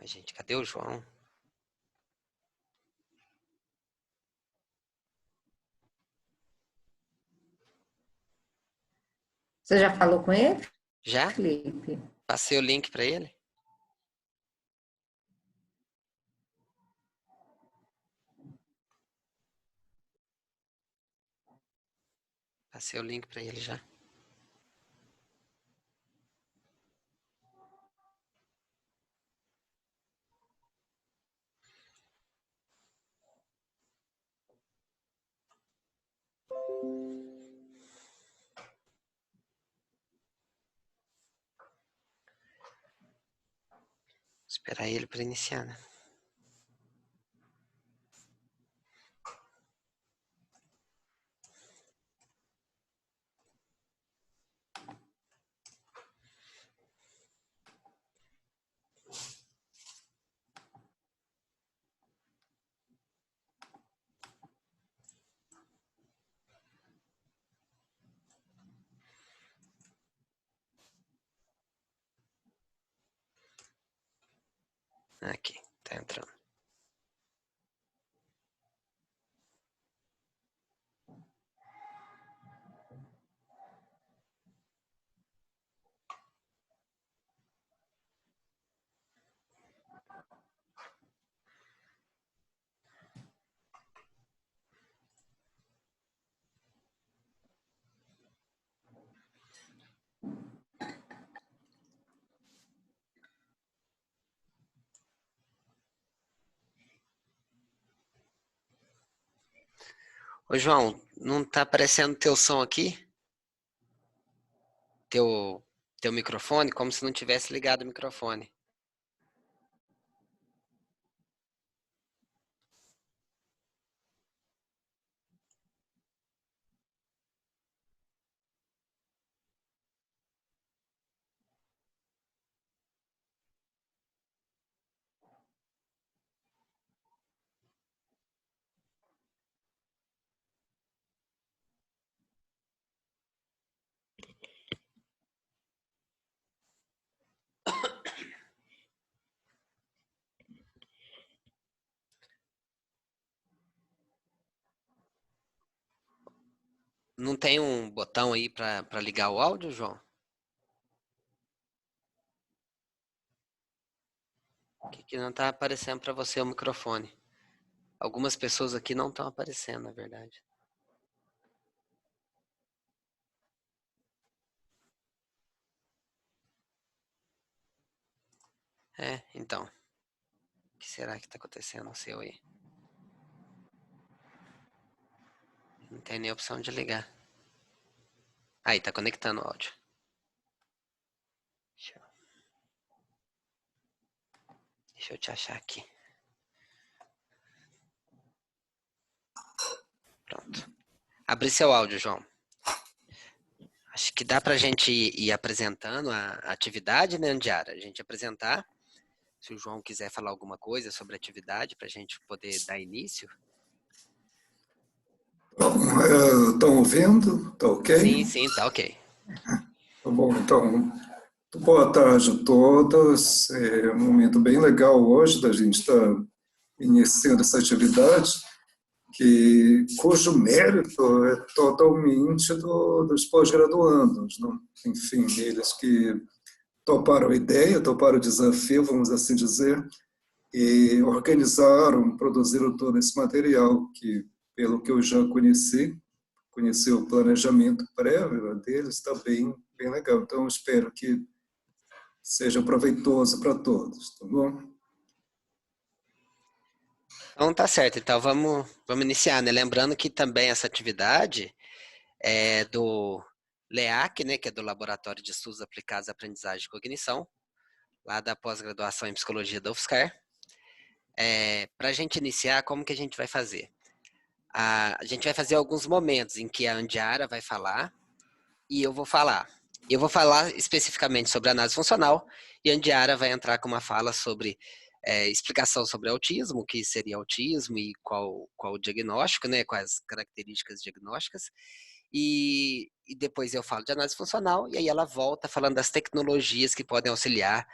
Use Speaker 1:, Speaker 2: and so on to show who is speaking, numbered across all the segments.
Speaker 1: Mas, gente, cadê o João?
Speaker 2: Você já falou com ele,
Speaker 1: Já?
Speaker 2: Felipe?
Speaker 1: Passei o link para ele? Passei o link para ele já. Vou esperar ele para iniciar, né? Aqui, tá entrando. Ô, João, não tá aparecendo teu som aqui? Teu, teu microfone? Como se não tivesse ligado o microfone. Não tem um botão aí para ligar o áudio, João? Que não tá aparecendo para você o microfone. Algumas pessoas aqui não estão aparecendo, na verdade. É, então. O que será que tá acontecendo no seu aí? Não tem nem opção de ligar. Aí, tá conectando o áudio. Deixa eu te achar aqui. Pronto. Abri seu áudio, João. Acho que dá pra gente ir apresentando a atividade, né, Andiara? A gente apresentar. Se o João quiser falar alguma coisa sobre a atividade, pra gente poder dar início.
Speaker 3: Estão ouvindo? Tá ok?
Speaker 1: Sim, tá ok.
Speaker 3: Tá bom, então, boa tarde a todos. É um momento bem legal hoje da gente estar iniciando essa atividade, cujo mérito é totalmente dos pós-graduandos, né? Enfim, eles que toparam a ideia, toparam o desafio, vamos assim dizer, e organizaram, produziram todo esse material que, pelo que eu já conhecer o planejamento prévio deles, está bem legal. Então, espero que seja proveitoso para todos, tá bom?
Speaker 1: Então tá certo. Então vamos iniciar, né? Lembrando que também essa atividade é do LEAC, né? Que é do Laboratório de Estudos Aplicados à Aprendizagem e Cognição, lá da pós-graduação em Psicologia da UFSCar. Para a gente iniciar, como que a gente vai fazer? A gente vai fazer alguns momentos em que a Andiara vai falar e eu vou falar. Eu vou falar especificamente sobre análise funcional e a Andiara vai entrar com uma fala sobre explicação sobre autismo, o que seria autismo e qual o diagnóstico, né, quais características diagnósticas. E depois eu falo de análise funcional e aí ela volta falando das tecnologias que podem auxiliar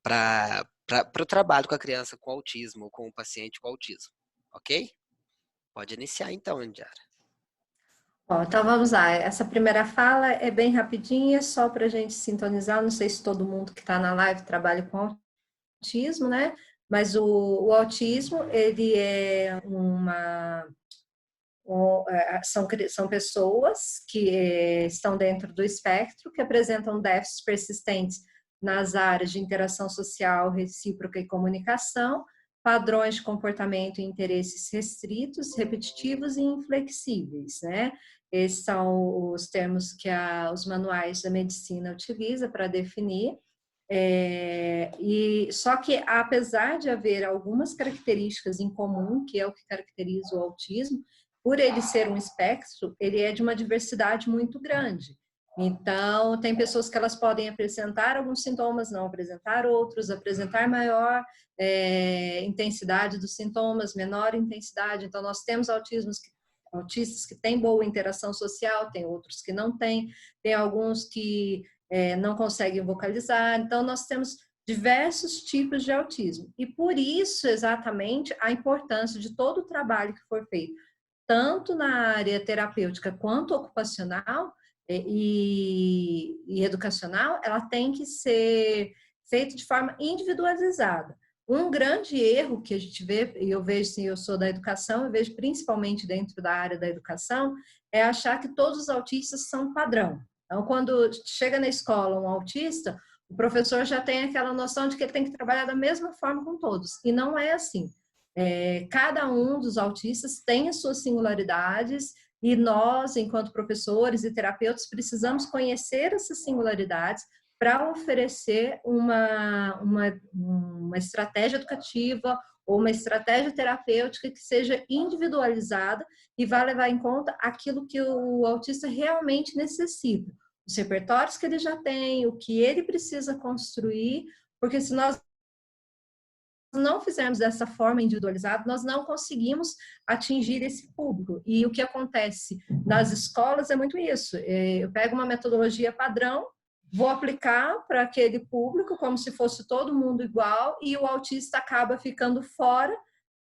Speaker 1: para para o trabalho com a criança com autismo ou com o paciente com autismo, ok? Pode iniciar então, Indiara.
Speaker 2: Bom, então vamos lá. Essa primeira fala é bem rapidinha, só para a gente sintonizar. Não sei se todo mundo que está na live trabalha com autismo, né? Mas o autismo, ele é são pessoas que estão dentro do espectro, que apresentam déficits persistentes nas áreas de interação social, recíproca e comunicação, padrões de comportamento e interesses restritos, repetitivos e inflexíveis, né? Esses são os termos que os manuais da medicina utilizam para definir. E só que apesar de haver algumas características em comum, que é o que caracteriza o autismo, por ele ser um espectro, ele é de uma diversidade muito grande. Então, tem pessoas que elas podem apresentar alguns sintomas, não apresentar outros, apresentar maior intensidade dos sintomas, menor intensidade. Então, nós temos autistas que têm boa interação social, tem outros que não têm, tem alguns que não conseguem vocalizar. Então, nós temos diversos tipos de autismo. E por isso, exatamente, a importância de todo o trabalho que for feito, tanto na área terapêutica quanto ocupacional e educacional, ela tem que ser feita de forma individualizada. Um grande erro que a gente vê, e eu vejo, sim, eu sou da educação, eu vejo principalmente dentro da área da educação, é achar que todos os autistas são padrão. Então, quando chega na escola um autista, o professor já tem aquela noção de que ele tem que trabalhar da mesma forma com todos. E não é assim. Cada um dos autistas tem as suas singularidades e nós, enquanto professores e terapeutas, precisamos conhecer essas singularidades para oferecer uma estratégia educativa ou uma estratégia terapêutica que seja individualizada e vá levar em conta aquilo que o autista realmente necessita, os repertórios que ele já tem, o que ele precisa construir, porque se nós não fizermos dessa forma individualizada, nós não conseguimos atingir esse público. E o que acontece nas escolas é muito isso. Eu pego uma metodologia padrão, vou aplicar para aquele público como se fosse todo mundo igual e o autista acaba ficando fora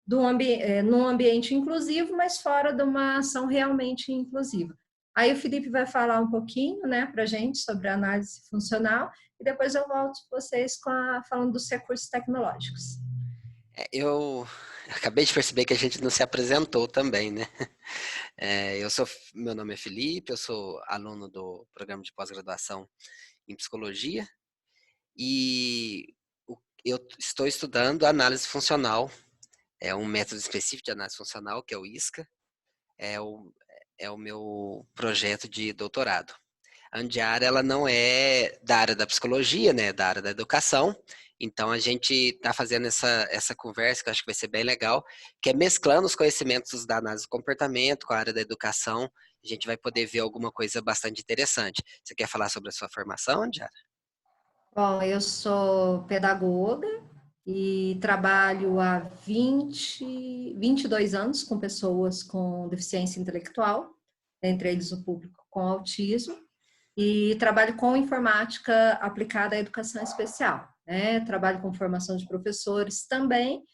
Speaker 2: num ambiente inclusivo, mas fora de uma ação realmente inclusiva. Aí o Felipe vai falar um pouquinho, né, para a gente sobre a análise funcional e depois eu volto com vocês falando dos recursos tecnológicos.
Speaker 1: Eu acabei de perceber que a gente não se apresentou também, né? Meu nome é Felipe, eu sou aluno do programa de pós-graduação em psicologia e eu estou estudando análise funcional, é um método específico de análise funcional, que é o ISCA, é o meu projeto de doutorado. A Andiara, ela não é da área da psicologia, né? Da área da educação. Então, a gente está fazendo essa conversa, que eu acho que vai ser bem legal, que é mesclando os conhecimentos da análise do comportamento com a área da educação. A gente vai poder ver alguma coisa bastante interessante. Você quer falar sobre a sua formação, Andiara?
Speaker 2: Bom, eu sou pedagoga e trabalho há 22 anos com pessoas com deficiência intelectual, entre eles o público com autismo, e trabalho com informática aplicada à educação especial, né? Trabalho com formação de professores também,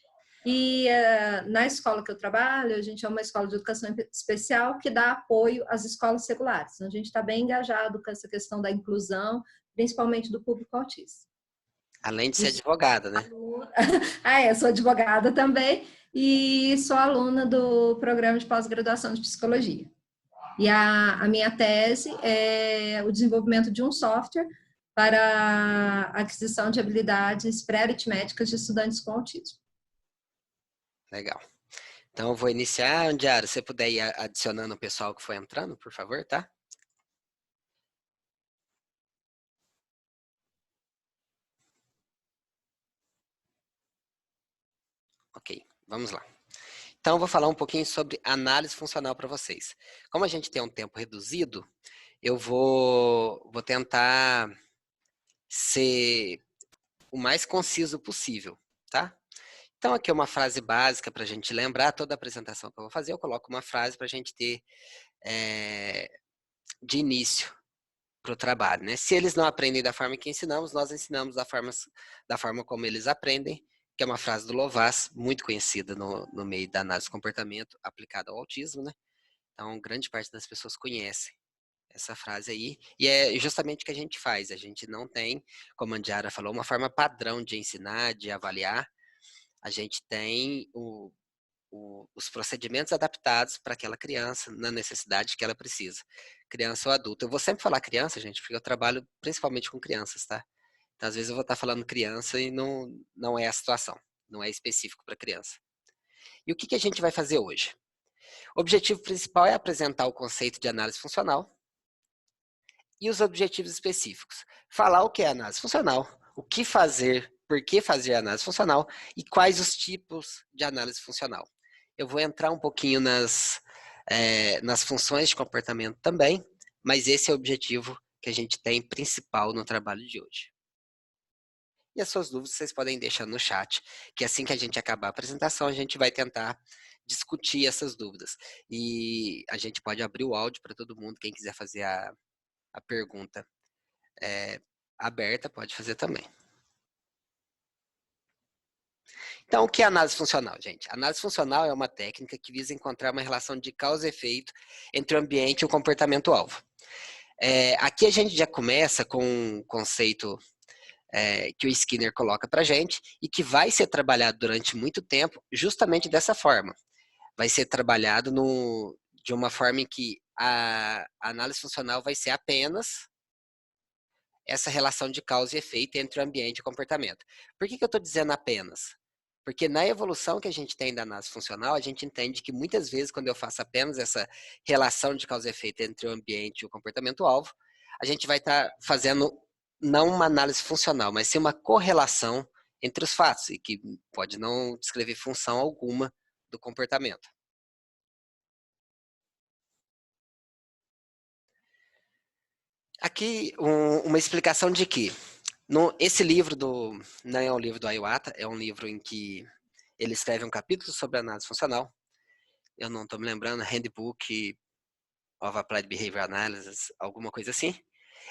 Speaker 2: e na escola que eu trabalho, a gente é uma escola de educação especial que dá apoio às escolas seculares. Então, a gente está bem engajado com essa questão da inclusão, principalmente do público autista.
Speaker 1: Além de ser advogada, né?
Speaker 2: Sou advogada também e sou aluna do programa de pós-graduação de psicologia. E a minha tese é o desenvolvimento de um software para a aquisição de habilidades pré-aritméticas de estudantes com autismo.
Speaker 1: Legal. Então, eu vou iniciar. Andiara, se você puder ir adicionando o pessoal que foi entrando, por favor, tá? Ok, vamos lá. Então, eu vou falar um pouquinho sobre análise funcional para vocês. Como a gente tem um tempo reduzido, eu vou tentar ser o mais conciso possível, tá? Então, aqui é uma frase básica para a gente lembrar. Toda a apresentação que eu vou fazer, eu coloco uma frase para a gente ter de início para o trabalho, né? Se eles não aprendem da forma que ensinamos, nós ensinamos da forma como eles aprendem, que é uma frase do Lovaas, muito conhecida no meio da análise do comportamento aplicada ao autismo, né? Então, grande parte das pessoas conhece essa frase aí, e é justamente o que a gente faz. A gente não tem, como a Andiara falou, uma forma padrão de ensinar, de avaliar. A gente tem os procedimentos adaptados para aquela criança, na necessidade que ela precisa. Criança ou adulto. Eu vou sempre falar criança, gente, porque eu trabalho principalmente com crianças, tá? Então, às vezes eu vou estar falando criança e não é a situação, não é específico para criança. E o que a gente vai fazer hoje? O objetivo principal é apresentar o conceito de análise funcional e os objetivos específicos. Falar o que é análise funcional, o que fazer, por que fazer análise funcional e quais os tipos de análise funcional. Eu vou entrar um pouquinho nas funções de comportamento também, mas esse é o objetivo que a gente tem principal no trabalho de hoje. E as suas dúvidas vocês podem deixar no chat, que assim que a gente acabar a apresentação, a gente vai tentar discutir essas dúvidas. E a gente pode abrir o áudio para todo mundo, quem quiser fazer a pergunta aberta, pode fazer também. Então, o que é análise funcional, gente? Análise funcional é uma técnica que visa encontrar uma relação de causa e efeito entre o ambiente e o comportamento-alvo. Aqui a gente já começa com um conceito que o Skinner coloca para a gente e que vai ser trabalhado durante muito tempo justamente dessa forma. Vai ser trabalhado de uma forma em que a análise funcional vai ser apenas essa relação de causa e efeito entre o ambiente e o comportamento. Por que eu estou dizendo apenas? Porque na evolução que a gente tem da análise funcional, a gente entende que muitas vezes, quando eu faço apenas essa relação de causa e efeito entre o ambiente e o comportamento-alvo, a gente vai estar fazendo não uma análise funcional, mas sim uma correlação entre os fatos, e que pode não descrever função alguma do comportamento. Aqui, uma explicação de que esse livro não é um livro do Iwata, é um livro em que ele escreve um capítulo sobre análise funcional. Eu não estou me lembrando, Handbook of Applied Behavior Analysis, alguma coisa assim.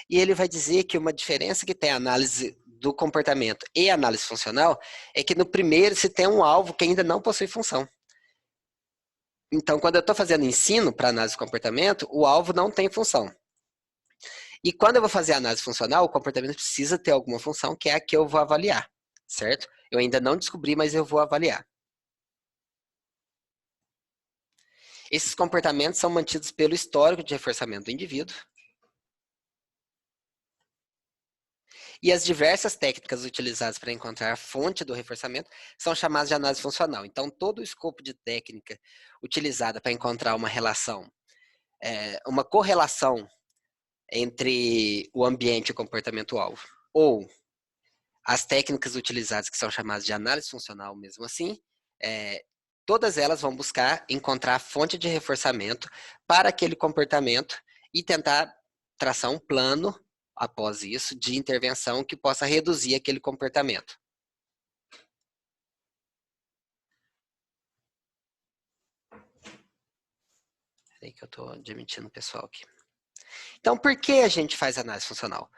Speaker 1: E ele vai dizer que uma diferença que tem a análise do comportamento e a análise funcional é que no primeiro se tem um alvo que ainda não possui função. Então, quando eu estou fazendo ensino para análise do comportamento, o alvo não tem função. E quando eu vou fazer a análise funcional, o comportamento precisa ter alguma função, que é a que eu vou avaliar, certo? Eu ainda não descobri, mas eu vou avaliar. Esses comportamentos são mantidos pelo histórico de reforçamento do indivíduo. E as diversas técnicas utilizadas para encontrar a fonte do reforçamento são chamadas de análise funcional. Então, todo o escopo de técnica utilizada para encontrar uma relação, uma correlação entre o ambiente e o comportamento-alvo, ou as técnicas utilizadas que são chamadas de análise funcional mesmo assim, todas elas vão buscar encontrar a fonte de reforçamento para aquele comportamento e tentar traçar um plano, após isso, de intervenção que possa reduzir aquele comportamento. Peraí que eu estou admitindo o pessoal aqui. Então, por que a gente faz análise funcional?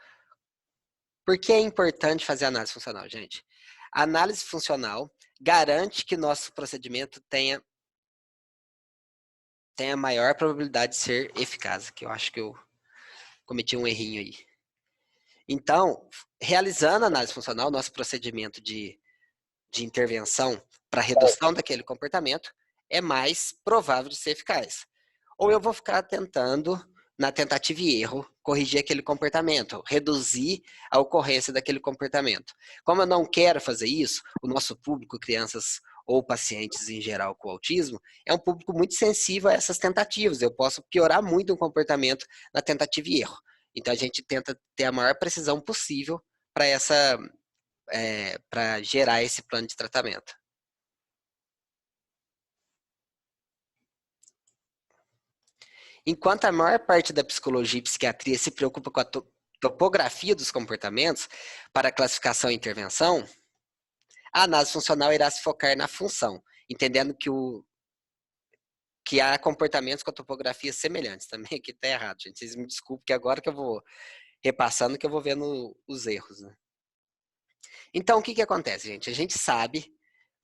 Speaker 1: Por que é importante fazer análise funcional, gente? A análise funcional garante que nosso procedimento tenha maior probabilidade de ser eficaz, que eu acho que eu cometi um errinho aí. Então, realizando a análise funcional, nosso procedimento de intervenção para redução daquele comportamento é mais provável de ser eficaz. Ou eu vou ficar tentando, na tentativa e erro, corrigir aquele comportamento, reduzir a ocorrência daquele comportamento. Como eu não quero fazer isso, o nosso público, crianças ou pacientes em geral com autismo, é um público muito sensível a essas tentativas. Eu posso piorar muito o comportamento na tentativa e erro. Então a gente tenta ter a maior precisão possível para gerar esse plano de tratamento. Enquanto a maior parte da psicologia e psiquiatria se preocupa com a topografia dos comportamentos para classificação e intervenção, a análise funcional irá se focar na função, entendendo que há comportamentos com topografias semelhantes. Também aqui está errado, gente. Vocês me desculpem que agora que eu vou repassando que eu vou vendo os erros, né? Então, o que acontece, gente? A gente sabe,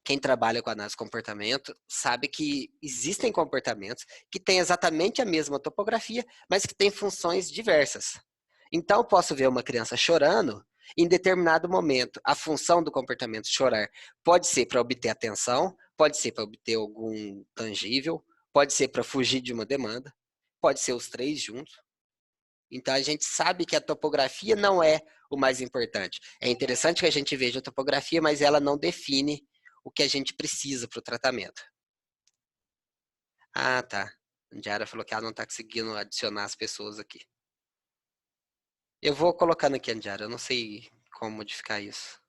Speaker 1: quem trabalha com análise de comportamento, sabe que existem comportamentos que têm exatamente a mesma topografia, mas que têm funções diversas. Então, eu posso ver uma criança chorando, em determinado momento, a função do comportamento chorar pode ser para obter atenção, pode ser para obter algum tangível, pode ser para fugir de uma demanda, pode ser os três juntos. Então, a gente sabe que a topografia não é o mais importante. É interessante que a gente veja a topografia, mas ela não define o que a gente precisa para o tratamento. Ah, tá. A Diara falou que ela não está conseguindo adicionar as pessoas aqui. Eu vou colocando aqui, Andiara. Eu não sei como modificar isso.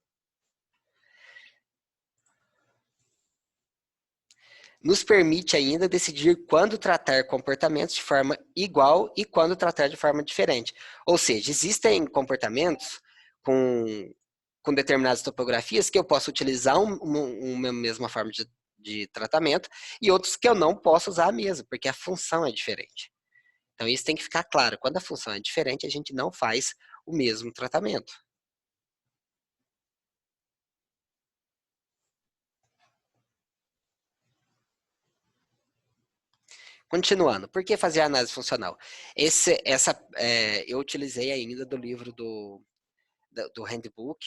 Speaker 1: Nos permite ainda decidir quando tratar comportamentos de forma igual e quando tratar de forma diferente. Ou seja, existem comportamentos com determinadas topografias que eu posso utilizar uma mesma forma de tratamento e outros que eu não posso usar a mesma, porque a função é diferente. Então, isso tem que ficar claro. Quando a função é diferente, a gente não faz o mesmo tratamento. Continuando, por que fazer análise funcional? Eu utilizei ainda do livro do handbook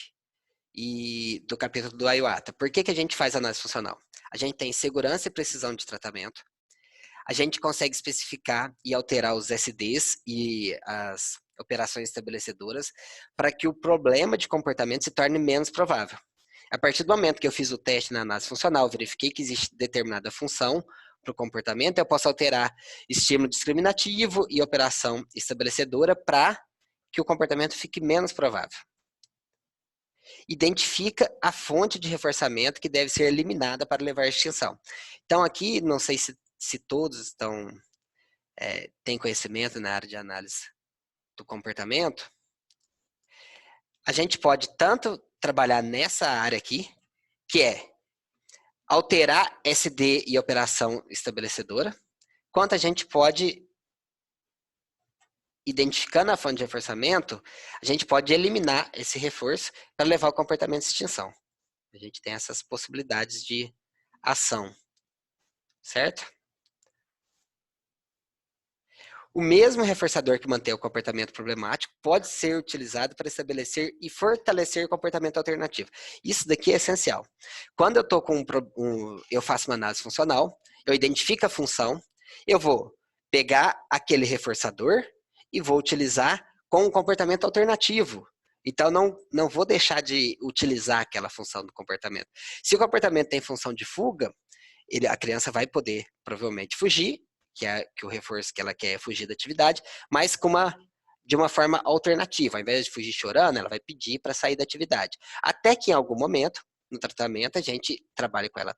Speaker 1: e do capítulo do Iwata. Por que a gente faz análise funcional? A gente tem segurança e precisão de tratamento. A gente consegue especificar e alterar os SDs e as operações estabelecedoras para que o problema de comportamento se torne menos provável. A partir do momento que eu fiz o teste na análise funcional, verifiquei que existe determinada função para o comportamento, eu posso alterar estímulo discriminativo e operação estabelecedora para que o comportamento fique menos provável. Identifica a fonte de reforçamento que deve ser eliminada para levar à extinção. Então aqui, não sei se todos têm conhecimento na área de análise do comportamento, a gente pode tanto trabalhar nessa área aqui, que é alterar SD e operação estabelecedora, quanto a gente pode, identificando a fonte de reforçamento, a gente pode eliminar esse reforço para levar o comportamento à extinção. A gente tem essas possibilidades de ação, certo? O mesmo reforçador que mantém o comportamento problemático pode ser utilizado para estabelecer e fortalecer o comportamento alternativo. Isso daqui é essencial. Quando eu tô eu faço uma análise funcional, eu identifico a função, eu vou pegar aquele reforçador e vou utilizar com um comportamento alternativo. Então, não vou deixar de utilizar aquela função do comportamento. Se o comportamento tem função de fuga, a criança vai poder, provavelmente, fugir, que o reforço que ela quer é fugir da atividade, mas de uma forma alternativa. Ao invés de fugir chorando, ela vai pedir para sair da atividade. Até que em algum momento, no tratamento, a gente trabalha com ela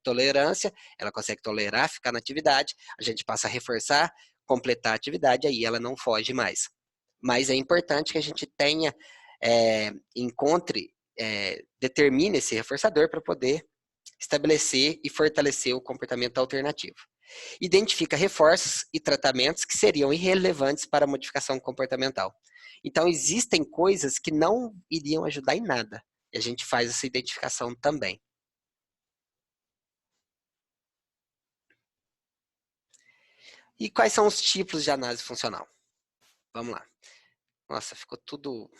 Speaker 1: tolerância, ela consegue tolerar, ficar na atividade, a gente passa a reforçar, completar a atividade, aí ela não foge mais. Mas é importante que a gente determine esse reforçador para poder estabelecer e fortalecer o comportamento alternativo. Identifica reforços e tratamentos que seriam irrelevantes para a modificação comportamental. Então, existem coisas que não iriam ajudar em nada. E a gente faz essa identificação também. E quais são os tipos de análise funcional? Vamos lá. Nossa, ficou tudo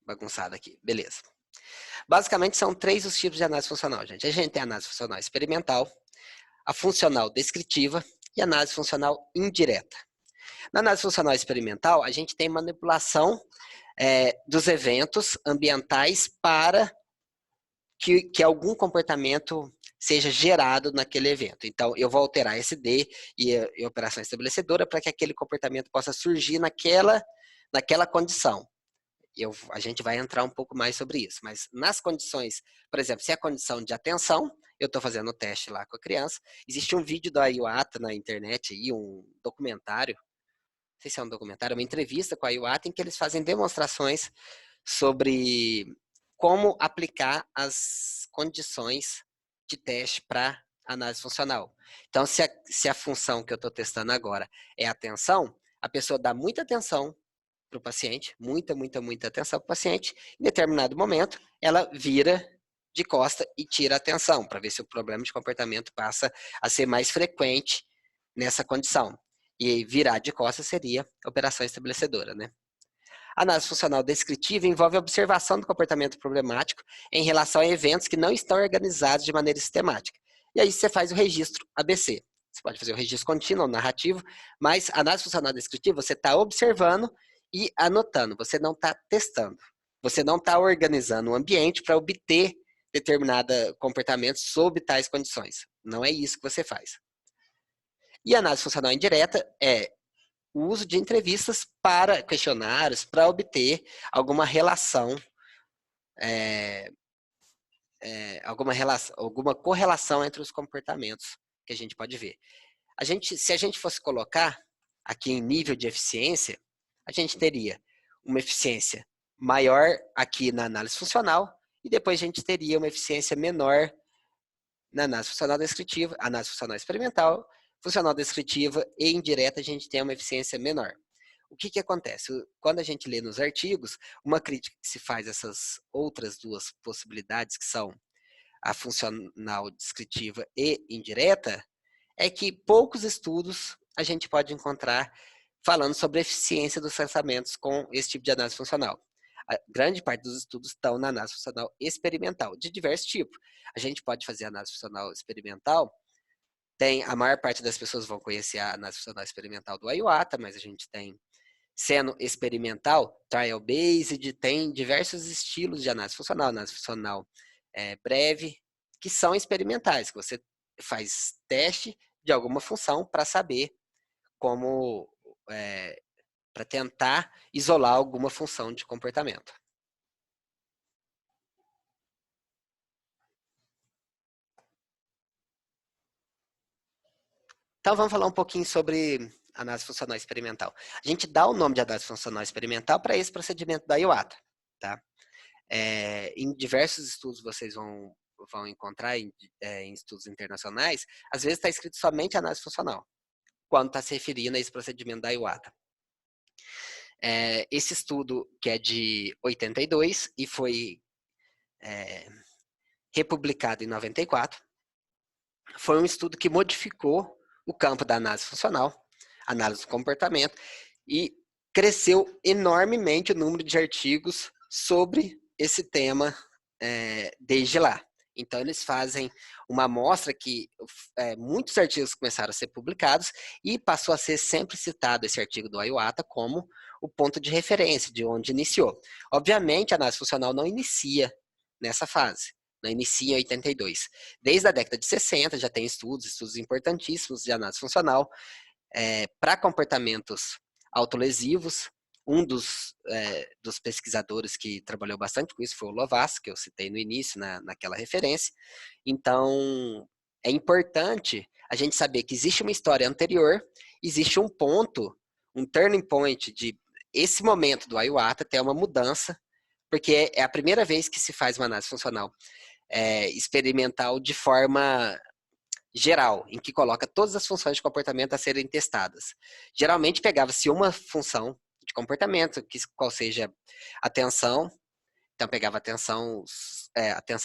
Speaker 1: bagunçado aqui. Beleza. Basicamente, são 3 os tipos de análise funcional, gente. A gente tem a análise funcional experimental, a funcional descritiva e a análise funcional indireta. Na análise funcional experimental, a gente tem manipulação dos eventos ambientais para que algum comportamento seja gerado naquele evento. Então, eu vou alterar SD e operação estabelecedora para que aquele comportamento possa surgir naquela condição. A gente vai entrar um pouco mais sobre isso, mas nas condições, por exemplo, se é a condição de atenção, eu estou fazendo o teste lá com a criança, existe um vídeo da Iwata na internet, um documentário, não sei se é um documentário, uma entrevista com a Iwata em que eles fazem demonstrações sobre como aplicar as condições de teste para análise funcional. Então, se a função que eu estou testando agora é atenção, a pessoa dá muita atenção para o paciente, muita atenção para o paciente. Em determinado momento, ela vira de costa e tira a atenção, para ver se o problema de comportamento passa a ser mais frequente nessa condição. E virar de costa seria a operação estabelecedora, né? A análise funcional descritiva envolve a observação do comportamento problemático em relação a eventos que não estão organizados de maneira sistemática. E aí você faz o registro ABC. Você pode fazer o registro contínuo ou narrativo, mas a análise funcional descritiva você está observando e anotando, você não está testando. Você não está organizando o ambiente para obter determinado comportamento sob tais condições. Não é isso que você faz. E a análise funcional indireta é o uso de entrevistas para questionários, para obter alguma relação, alguma correlação entre os comportamentos que a gente pode ver. Se a gente fosse colocar aqui em nível de eficiência, a gente teria uma eficiência maior aqui na análise funcional e depois a gente teria uma eficiência menor na análise funcional descritiva, análise funcional experimental, funcional descritiva e indireta a gente tem uma eficiência menor. O que acontece? Quando a gente lê nos artigos, uma crítica que se faz a essas outras duas possibilidades, que são a funcional descritiva e indireta, é que poucos estudos a gente pode encontrar falando sobre a eficiência dos tratamentos com esse tipo de análise funcional. A grande parte dos estudos estão na análise funcional experimental, de diversos tipos. A gente pode fazer análise funcional experimental, a maior parte das pessoas vão conhecer a análise funcional experimental do Iwata, mas a gente tem, sendo experimental, trial-based, tem diversos estilos de análise funcional breve, que são experimentais, que você faz teste de alguma função para saber como, para tentar isolar alguma função de comportamento. Então, vamos falar um pouquinho sobre análise funcional experimental. A gente dá o nome de análise funcional experimental para esse procedimento da Iwata. Tá? Em diversos estudos vocês vão encontrar, em estudos internacionais, às vezes está escrito somente análise funcional, quando está se referindo a esse procedimento da Iwata. Esse estudo, que é de 82 e foi republicado em 94, foi um estudo que modificou o campo da análise funcional, análise do comportamento, e cresceu enormemente o número de artigos sobre esse tema desde lá. Então, eles fazem uma amostra que muitos artigos começaram a ser publicados e passou a ser sempre citado esse artigo do Iwata como o ponto de referência, de onde iniciou. Obviamente, a análise funcional não inicia nessa fase. Não inicia em 82. Desde a década de 60 já tem estudos importantíssimos de análise funcional para comportamentos autolesivos. Um dos pesquisadores que trabalhou bastante com isso foi o Lovaas, que eu citei no início, naquela referência. Então, é importante a gente saber que existe uma história anterior, existe um ponto, um turning point de esse momento do Iwata ter uma mudança, porque é a primeira vez que se faz uma análise funcional experimental de forma geral, em que coloca todas as funções de comportamento a serem testadas. Geralmente pegava-se uma função de comportamento, qual seja atenção, então pegava atenção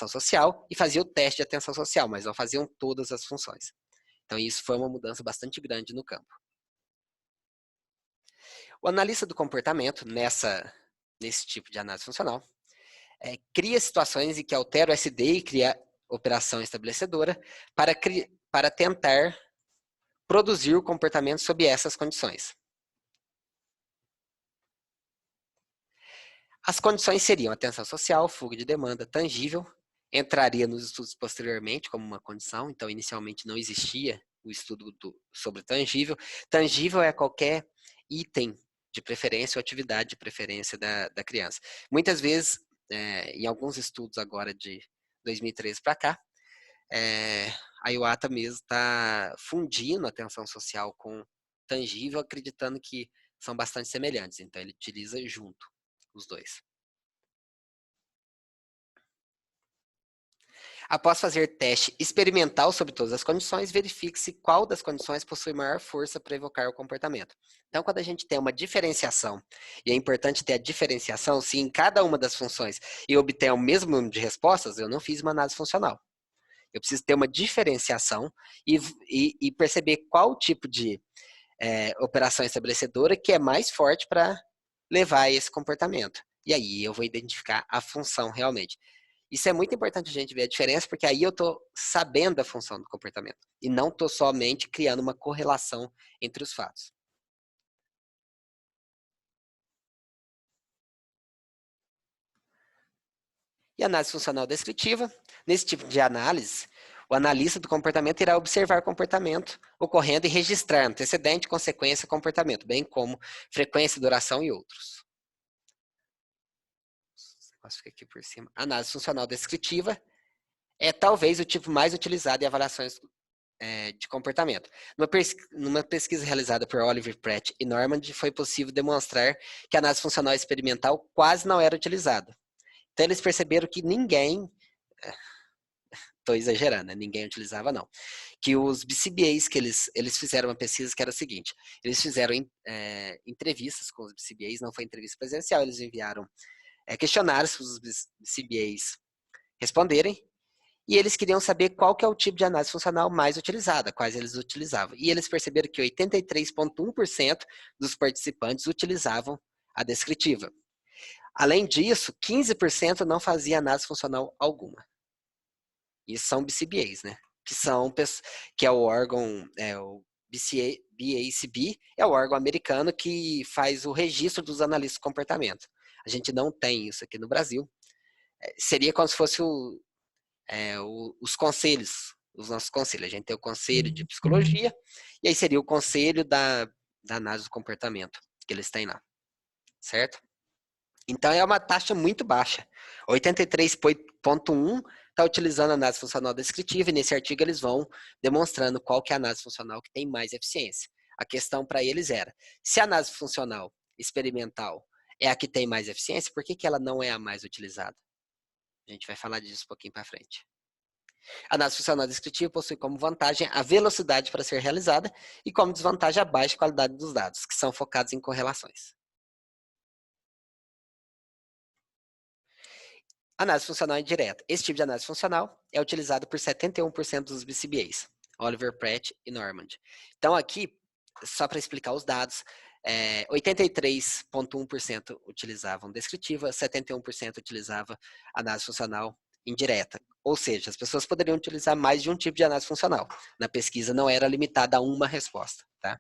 Speaker 1: social e fazia o teste de atenção social, mas não faziam todas as funções. Então isso foi uma mudança bastante grande no campo. O analista do comportamento, nesse tipo de análise funcional, cria situações em que altera o SD e cria operação estabelecedora para tentar produzir o comportamento sob essas condições. As condições seriam atenção social, fuga de demanda, tangível, entraria nos estudos posteriormente como uma condição, então inicialmente não existia o estudo sobre tangível. Tangível é qualquer item de preferência ou atividade de preferência da criança. Muitas vezes, em alguns estudos agora de 2013 para cá, a Iwata mesmo está fundindo a atenção social com tangível, acreditando que são bastante semelhantes. Então, ele utiliza junto os dois. Após fazer teste experimental sobre todas as condições, verifique-se qual das condições possui maior força para evocar o comportamento. Então, quando a gente tem uma diferenciação, e é importante ter a diferenciação, se em cada uma das funções eu obter o mesmo número de respostas, eu não fiz uma análise funcional. Eu preciso ter uma diferenciação e perceber qual tipo de operação estabelecedora que é mais forte para levar a esse comportamento. E aí eu vou identificar a função realmente. Isso é muito importante a gente ver a diferença, porque aí eu estou sabendo a função do comportamento. E não estou somente criando uma correlação entre os fatos. E análise funcional descritiva. Nesse tipo de análise, o analista do comportamento irá observar o comportamento ocorrendo e registrar antecedente, consequência, comportamento, bem como frequência, duração e outros. Fica aqui por cima. Análise funcional descritiva é talvez o tipo mais utilizado em avaliações de comportamento. Numa pesquisa realizada por Oliver Pratt e Normand, foi possível demonstrar que a análise funcional experimental quase não era utilizada. Então, eles perceberam que ninguém, estou exagerando, né? Ninguém utilizava não, que os BCBAs que eles fizeram uma pesquisa que era o seguinte, eles fizeram entrevistas com os BCBAs, não foi entrevista presencial, eles enviaram questionários para os BCBAs responderem, e eles queriam saber qual que é o tipo de análise funcional mais utilizada, quais eles utilizavam. E eles perceberam que 83,1% dos participantes utilizavam a descritiva. Além disso, 15% não fazia análise funcional alguma. Isso são BCBAs, né? Que é o órgão, o BACB, é o órgão americano que faz o registro dos analistas de comportamento. A gente não tem isso aqui no Brasil. Seria como se fosse os conselhos, os nossos conselhos. A gente tem o conselho de psicologia, e aí seria o conselho da análise do comportamento que eles têm lá, certo? Então é uma taxa muito baixa. 83,1 está utilizando a análise funcional descritiva, e nesse artigo eles vão demonstrando qual que é a análise funcional que tem mais eficiência. A questão para eles era, se a análise funcional experimental é a que tem mais eficiência, por que ela não é a mais utilizada? A gente vai falar disso um pouquinho para frente. A análise funcional descritiva possui como vantagem a velocidade para ser realizada e como desvantagem a baixa qualidade dos dados, que são focados em correlações. Análise funcional indireta. Esse tipo de análise funcional é utilizado por 71% dos BCBAs, Oliver Pratt e Normand. Então aqui, só para explicar os dados, 83,1% utilizavam descritiva, 71% utilizava análise funcional indireta. Ou seja, as pessoas poderiam utilizar mais de um tipo de análise funcional. Na pesquisa não era limitada a uma resposta, tá?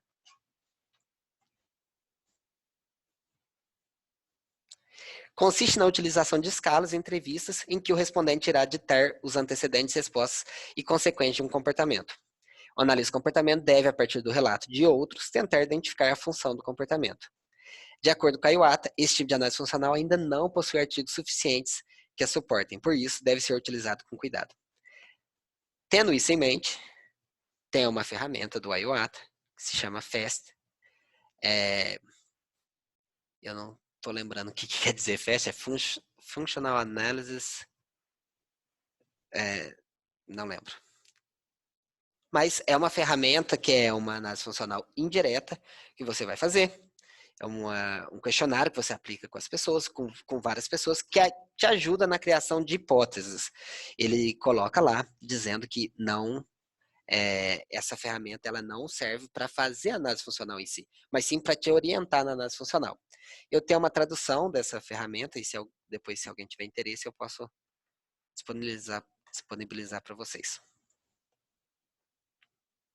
Speaker 1: Consiste na utilização de escalas e entrevistas em que o respondente irá ditar os antecedentes, respostas e consequências de um comportamento. O analista do comportamento deve, a partir do relato de outros, tentar identificar a função do comportamento. De acordo com a Iwata, esse tipo de análise funcional ainda não possui artigos suficientes que a suportem, por isso deve ser utilizado com cuidado. Tendo isso em mente, tem uma ferramenta do Iwata, que se chama FAST. Eu não estou lembrando o que quer dizer FAST, é Functional Analysis, não lembro. Mas é uma ferramenta que é uma análise funcional indireta que você vai fazer. É um questionário que você aplica com as pessoas, com várias pessoas, que te ajuda na criação de hipóteses. Ele coloca lá, dizendo que não, essa ferramenta ela não serve para fazer a análise funcional em si, mas sim para te orientar na análise funcional. Eu tenho uma tradução dessa ferramenta, e depois, se alguém tiver interesse, eu posso disponibilizar para vocês.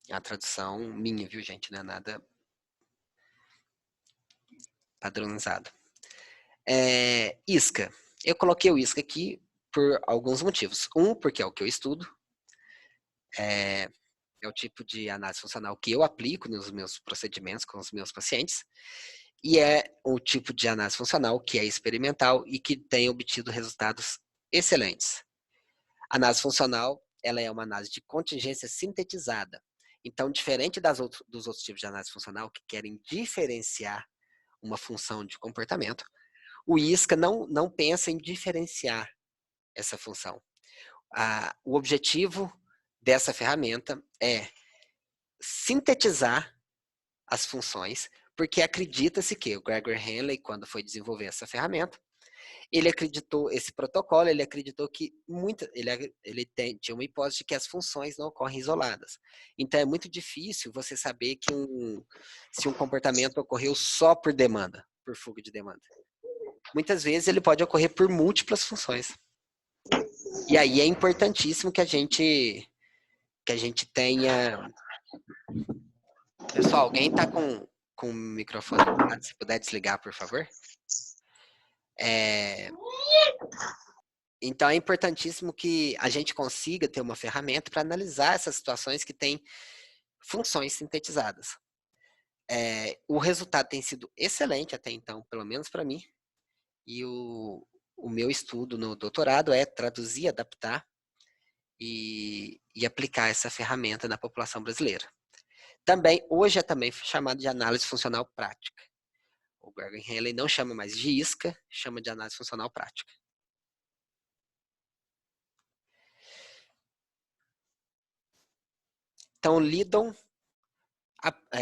Speaker 1: É a tradução minha, viu, gente? Não é nada padronizado. ISCA. Eu coloquei o ISCA aqui por alguns motivos. Porque é o que eu estudo. É o tipo de análise funcional que eu aplico nos meus procedimentos com os meus pacientes. E é o tipo de análise funcional que é experimental e que tem obtido resultados excelentes. A análise funcional, ela é uma análise de contingência sintetizada. Então, diferente dos outros tipos de análise funcional que querem diferenciar uma função de comportamento, o ISCA não pensa em diferenciar essa função. O objetivo dessa ferramenta é sintetizar as funções, porque acredita-se que o Gregory Henley, quando foi desenvolver essa ferramenta, ele acreditou, esse protocolo, ele acreditou que tinha uma hipótese de que as funções não ocorrem isoladas. Então, é muito difícil você saber que se um comportamento ocorreu só por demanda, por fuga de demanda. Muitas vezes, ele pode ocorrer por múltiplas funções. E aí, é importantíssimo que a gente tenha... Pessoal, alguém está com o microfone ligado? Se puder desligar, por favor. Então, é importantíssimo que a gente consiga ter uma ferramenta para analisar essas situações que têm funções sintetizadas. O resultado tem sido excelente até então, pelo menos para mim. E o meu estudo no doutorado é traduzir, adaptar e aplicar essa ferramenta na população brasileira. Hoje é também chamado de análise funcional prática. O Gregory Henley não chama mais de isca, chama de análise funcional prática. Então, Lidon,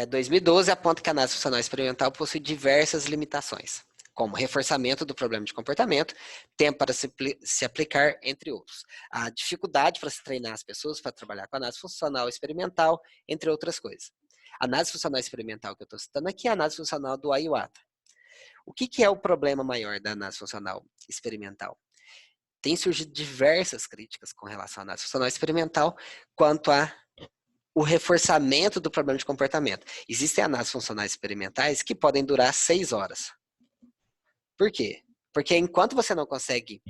Speaker 1: 2012, aponta que a análise funcional experimental possui diversas limitações, como reforçamento do problema de comportamento, tempo para se aplicar, entre outros. A dificuldade para se treinar as pessoas para trabalhar com análise funcional experimental, entre outras coisas. A análise funcional experimental que eu estou citando aqui é a análise funcional do Iwata. O que é o problema maior da análise funcional experimental? Tem surgido diversas críticas com relação à análise funcional experimental quanto o reforçamento do problema de comportamento. Existem análises funcionais experimentais que podem durar 6 horas. Por quê? Porque enquanto você não consegue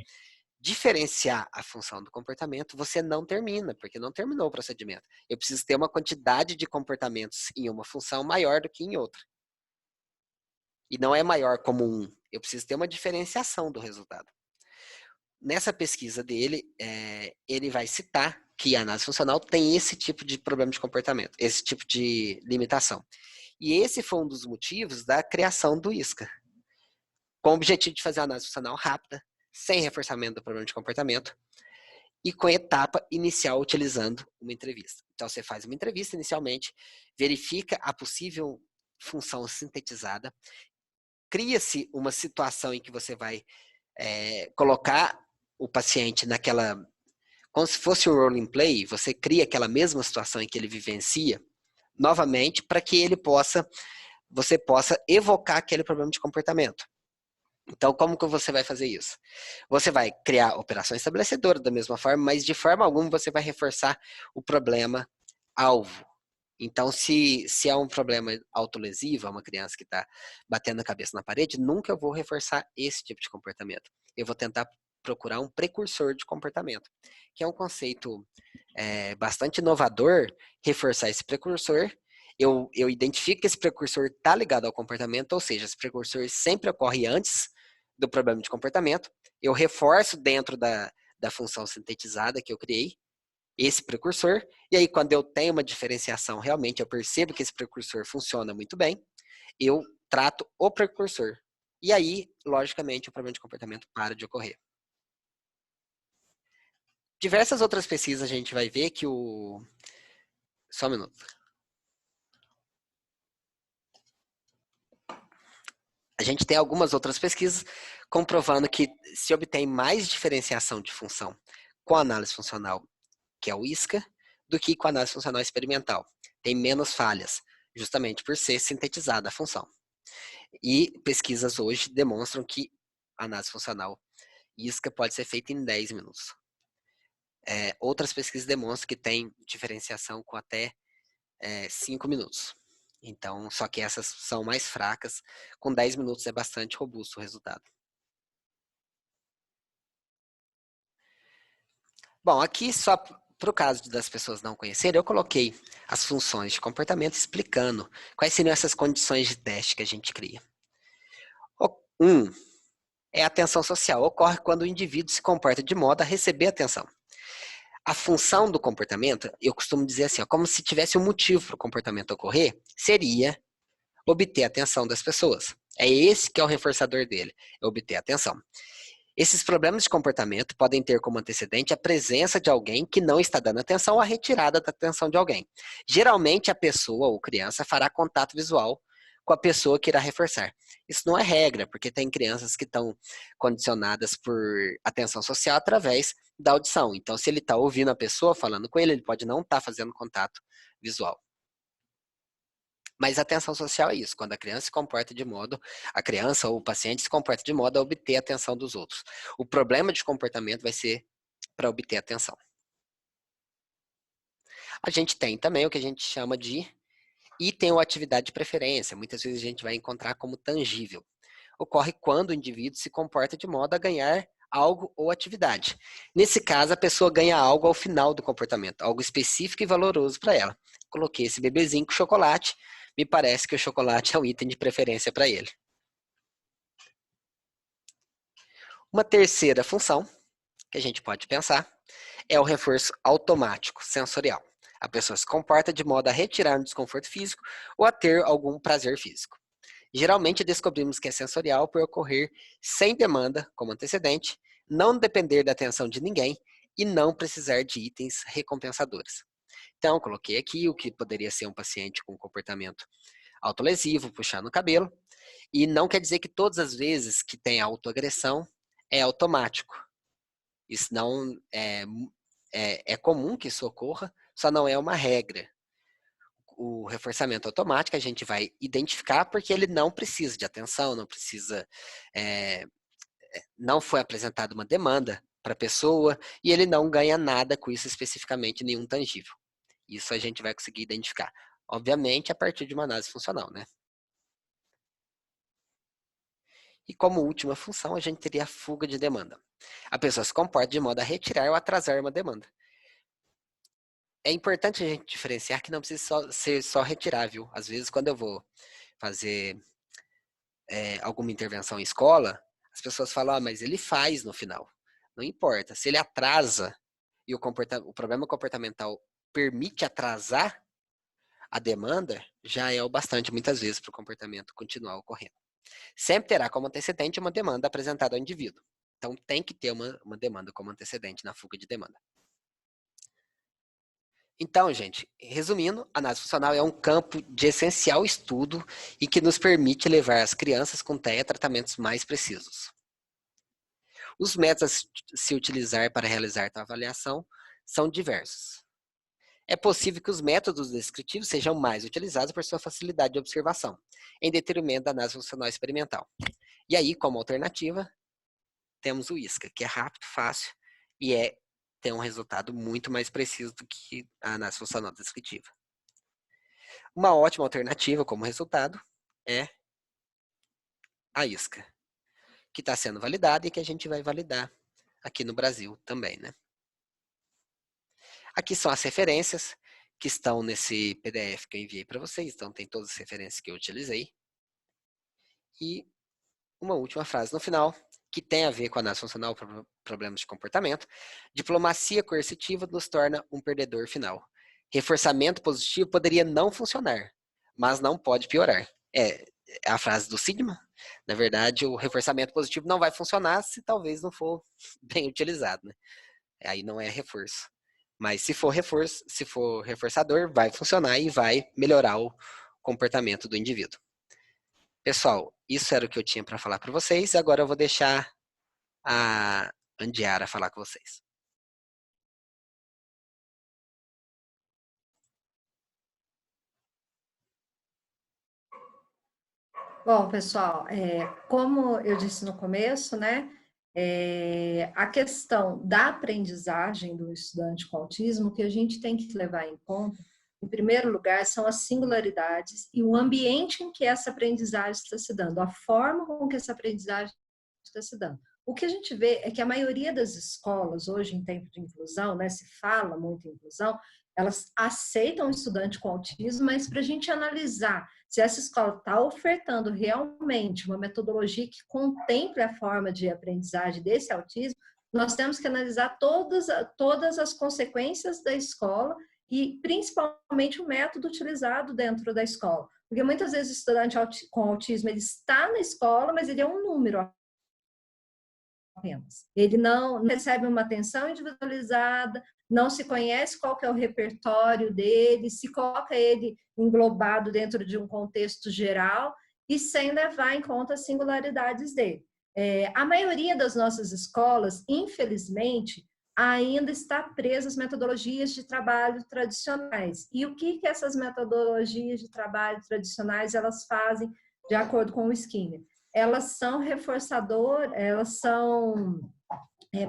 Speaker 1: diferenciar a função do comportamento, você não termina, porque não terminou o procedimento. Eu preciso ter uma quantidade de comportamentos em uma função maior do que em outra. E não é maior como um. Eu preciso ter uma diferenciação do resultado. Nessa pesquisa dele, ele vai citar que a análise funcional tem esse tipo de problema de comportamento, esse tipo de limitação. E esse foi um dos motivos da criação do ISCA, com o objetivo de fazer a análise funcional rápida, sem reforçamento do problema de comportamento, e com etapa inicial utilizando uma entrevista. Então, você faz uma entrevista inicialmente, verifica a possível função sintetizada, cria-se uma situação em que você vai colocar o paciente naquela... Como se fosse um role play, você cria aquela mesma situação em que ele vivencia, novamente, para que você possa evocar aquele problema de comportamento. Então, como que você vai fazer isso? Você vai criar operação estabelecedora da mesma forma, mas de forma alguma você vai reforçar o problema alvo. Então, se é um problema autolesivo, é uma criança que está batendo a cabeça na parede, nunca eu vou reforçar esse tipo de comportamento. Eu vou tentar procurar um precursor de comportamento, que é um conceito bastante inovador, reforçar esse precursor. Eu identifico que esse precursor está ligado ao comportamento, ou seja, esse precursor sempre ocorre antes do problema de comportamento. Eu reforço dentro da função sintetizada que eu criei, esse precursor, e aí quando eu tenho uma diferenciação, realmente eu percebo que esse precursor funciona muito bem, eu trato o precursor. E aí, logicamente, o problema de comportamento para de ocorrer. Diversas outras pesquisas a gente vai ver que Só um minuto. A gente tem algumas outras pesquisas comprovando que se obtém mais diferenciação de função com a análise funcional, que é o ISCA, do que com a análise funcional experimental. Tem menos falhas, justamente por ser sintetizada a função. E pesquisas hoje demonstram que a análise funcional ISCA pode ser feita em 10 minutos. Outras pesquisas demonstram que tem diferenciação com até 5 minutos. Então, só que essas são mais fracas. Com 10 minutos é bastante robusto o resultado. Bom, aqui só para o caso das pessoas não conhecerem, eu coloquei as funções de comportamento explicando quais seriam essas condições de teste que a gente cria. É a atenção social. Ocorre quando o indivíduo se comporta de modo a receber atenção. A função do comportamento, eu costumo dizer assim, como se tivesse um motivo para o comportamento ocorrer, seria obter a atenção das pessoas. É esse que é o reforçador dele, é obter a atenção. Esses problemas de comportamento podem ter como antecedente a presença de alguém que não está dando atenção ou a retirada da atenção de alguém. Geralmente, a pessoa ou criança fará contato visual com a pessoa que irá reforçar. Isso não é regra, porque tem crianças que estão condicionadas por atenção social através da audição. Então, se ele está ouvindo a pessoa falando com ele, ele pode não estar fazendo contato visual. Mas a atenção social é isso, quando a criança se comporta de modo, a criança ou o paciente se comporta de modo a obter a atenção dos outros. O problema de comportamento vai ser para obter a atenção. A gente tem também o que a gente chama de item ou atividade de preferência. Muitas vezes a gente vai encontrar como tangível. Ocorre quando o indivíduo se comporta de modo a ganhar algo ou atividade. Nesse caso, a pessoa ganha algo ao final do comportamento, algo específico e valoroso para ela. Coloquei esse bebezinho com chocolate, me parece que o chocolate é um item de preferência para ele. Uma terceira função que a gente pode pensar é o reforço automático, sensorial. A pessoa se comporta de modo a retirar um desconforto físico ou a ter algum prazer físico. Geralmente descobrimos que é sensorial por ocorrer sem demanda, como antecedente, não depender da atenção de ninguém e não precisar de itens recompensadores. Então, coloquei aqui o que poderia ser um paciente com comportamento autolesivo, puxar no cabelo, e não quer dizer que todas as vezes que tem autoagressão é automático. Isso não é comum que isso ocorra, só não é uma regra. O reforçamento automático a gente vai identificar porque ele não precisa de atenção, não precisa, não foi apresentada uma demanda para a pessoa e ele não ganha nada com isso especificamente, nenhum tangível. Isso a gente vai conseguir identificar. Obviamente, a partir de uma análise funcional, né? E como última função, a gente teria a fuga de demanda. A pessoa se comporta de modo a retirar ou atrasar uma demanda. É importante a gente diferenciar que não precisa ser só retirar, viu? Às vezes, quando eu vou fazer alguma intervenção em escola, as pessoas falam, mas ele faz no final. Não importa. Se ele atrasa e o problema comportamental permite atrasar a demanda, já é o bastante, muitas vezes, para o comportamento continuar ocorrendo. Sempre terá como antecedente uma demanda apresentada ao indivíduo. Então, tem que ter uma demanda como antecedente na fuga de demanda. Então, gente, resumindo, a análise funcional é um campo de essencial estudo e que nos permite levar as crianças com TEA a tratamentos mais precisos. Os métodos a se utilizar para realizar tal avaliação são diversos. É possível que os métodos descritivos sejam mais utilizados por sua facilidade de observação, em detrimento da análise funcional experimental. E aí, como alternativa, temos o ISCA, que é rápido, fácil e tem um resultado muito mais preciso do que a análise funcional descritiva. Uma ótima alternativa como resultado é a ISCA, que está sendo validada e que a gente vai validar aqui no Brasil também, né? Aqui são as referências que estão nesse PDF que eu enviei para vocês, então tem todas as referências que eu utilizei. E uma última frase no final, que tem a ver com a análise funcional para problemas de comportamento. Diplomacia coercitiva nos torna um perdedor final. Reforçamento positivo poderia não funcionar, mas não pode piorar. É a frase do Sigma. Na verdade, o reforçamento positivo não vai funcionar se talvez não for bem utilizado, né? Aí não é reforço. Mas se for reforço, se for reforçador, vai funcionar e vai melhorar o comportamento do indivíduo. Pessoal, isso era o que eu tinha para falar para vocês. Agora eu vou deixar a Andiara falar com vocês.
Speaker 2: Bom, pessoal, como eu disse no começo, né, a questão da aprendizagem do estudante com autismo, que a gente tem que levar em conta, em primeiro lugar, são as singularidades e o ambiente em que essa aprendizagem está se dando, a forma com que essa aprendizagem está se dando. O que a gente vê é que a maioria das escolas, hoje em tempo de inclusão, né, se fala muito em inclusão, elas aceitam o estudante com autismo, mas para a gente analisar se essa escola está ofertando realmente uma metodologia que contemple a forma de aprendizagem desse autismo, nós temos que analisar todas as consequências da escola e principalmente o método utilizado dentro da escola. Porque muitas vezes o estudante com autismo ele está na escola, mas ele é um número apenas. Ele não recebe uma atenção individualizada, não se conhece qual que é o repertório dele, se coloca ele englobado dentro de um contexto geral e sem levar em conta as singularidades dele. A maioria das nossas escolas, infelizmente, ainda está presa às metodologias de trabalho tradicionais. E o que essas metodologias de trabalho tradicionais elas fazem de acordo com o Skinner? Elas são reforçadoras, elas são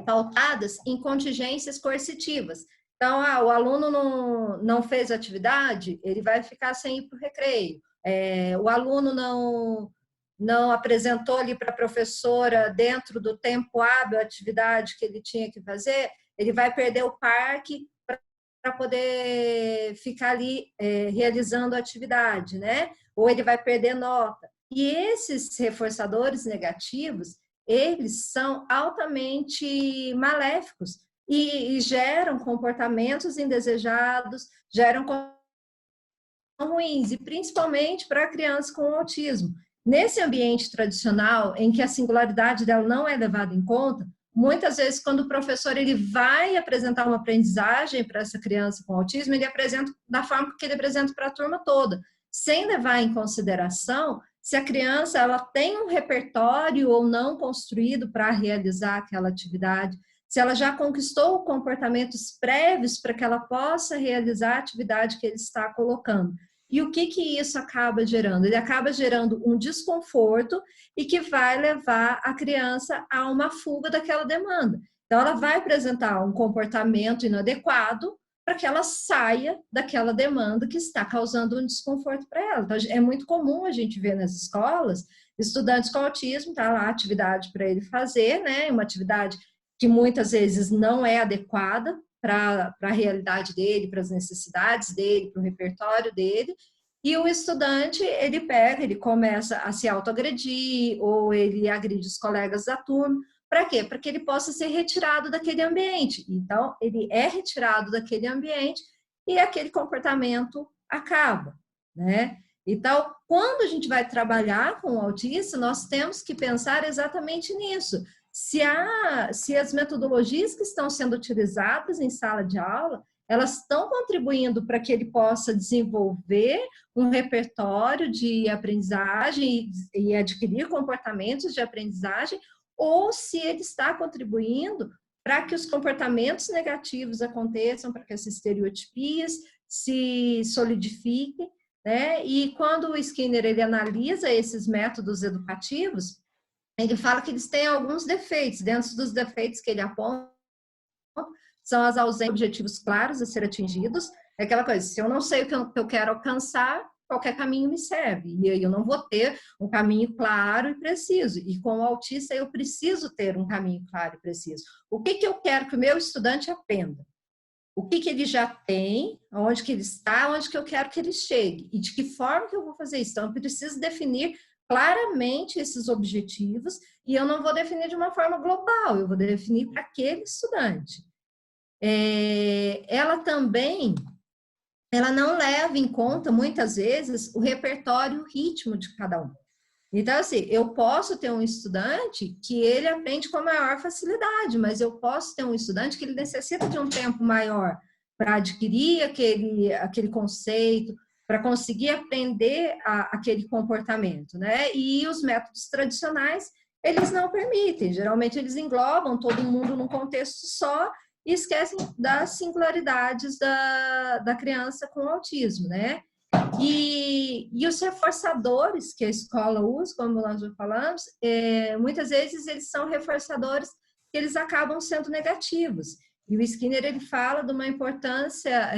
Speaker 2: pautadas em contingências coercitivas. Então, o aluno não fez atividade, ele vai ficar sem ir para o recreio. O aluno não apresentou ali para a professora dentro do tempo hábil a atividade que ele tinha que fazer, ele vai perder o parque para poder ficar ali realizando a atividade, né? Ou ele vai perder nota. E esses reforçadores negativos, eles são altamente maléficos e geram comportamentos indesejados, geram ruins, e principalmente para crianças com autismo. Nesse ambiente tradicional, em que a singularidade dela não é levada em conta, muitas vezes, quando o professor ele vai apresentar uma aprendizagem para essa criança com autismo, ele apresenta da forma que ele apresenta para a turma toda, sem levar em consideração se a criança ela tem um repertório ou não construído para realizar aquela atividade, se ela já conquistou comportamentos prévios para que ela possa realizar a atividade que ele está colocando. E o que isso acaba gerando? Ele acaba gerando um desconforto e que vai levar a criança a uma fuga daquela demanda. Então, ela vai apresentar um comportamento inadequado para que ela saia daquela demanda que está causando um desconforto para ela. Então, é muito comum a gente ver nas escolas estudantes com autismo, tá lá a atividade para ele fazer, né? Uma atividade que muitas vezes não é adequada para a realidade dele, para as necessidades dele, para o repertório dele, e o estudante, ele começa a se autoagredir, ou ele agride os colegas da turma. Para quê? Para que ele possa ser retirado daquele ambiente. Então, ele é retirado daquele ambiente e aquele comportamento acaba, né? Então, quando a gente vai trabalhar com o autista, nós temos que pensar exatamente nisso. Se as metodologias que estão sendo utilizadas em sala de aula, elas estão contribuindo para que ele possa desenvolver um repertório de aprendizagem e adquirir comportamentos de aprendizagem, ou se ele está contribuindo para que os comportamentos negativos aconteçam, para que as estereotipias se solidifiquem, né? E quando o Skinner ele analisa esses métodos educativos, ele fala que eles têm alguns defeitos. Dentro dos defeitos que ele aponta, são as ausências de objetivos claros a ser atingidos. É aquela coisa, se eu não sei o que eu quero alcançar, qualquer caminho me serve. E aí eu não vou ter um caminho claro e preciso. E com o autista eu preciso ter um caminho claro e preciso. O que eu quero que o meu estudante aprenda? O que ele já tem, onde que ele está, onde que eu quero que ele chegue. E de que forma que eu vou fazer isso? Então, eu preciso definir claramente esses objetivos e eu não vou definir de uma forma global, eu vou definir para aquele estudante. Ela também, ela não leva em conta, muitas vezes, o repertório, o ritmo de cada um. Então, assim, eu posso ter um estudante que ele aprende com a maior facilidade, mas eu posso ter um estudante que ele necessita de um tempo maior para adquirir aquele conceito, para conseguir aprender aquele comportamento, né? E os métodos tradicionais, eles não permitem. Geralmente, eles englobam todo mundo num contexto só e esquecem das singularidades da criança com autismo, né? E os reforçadores que a escola usa, como nós já falamos, muitas vezes eles são reforçadores que eles acabam sendo negativos. E o Skinner ele fala de uma importância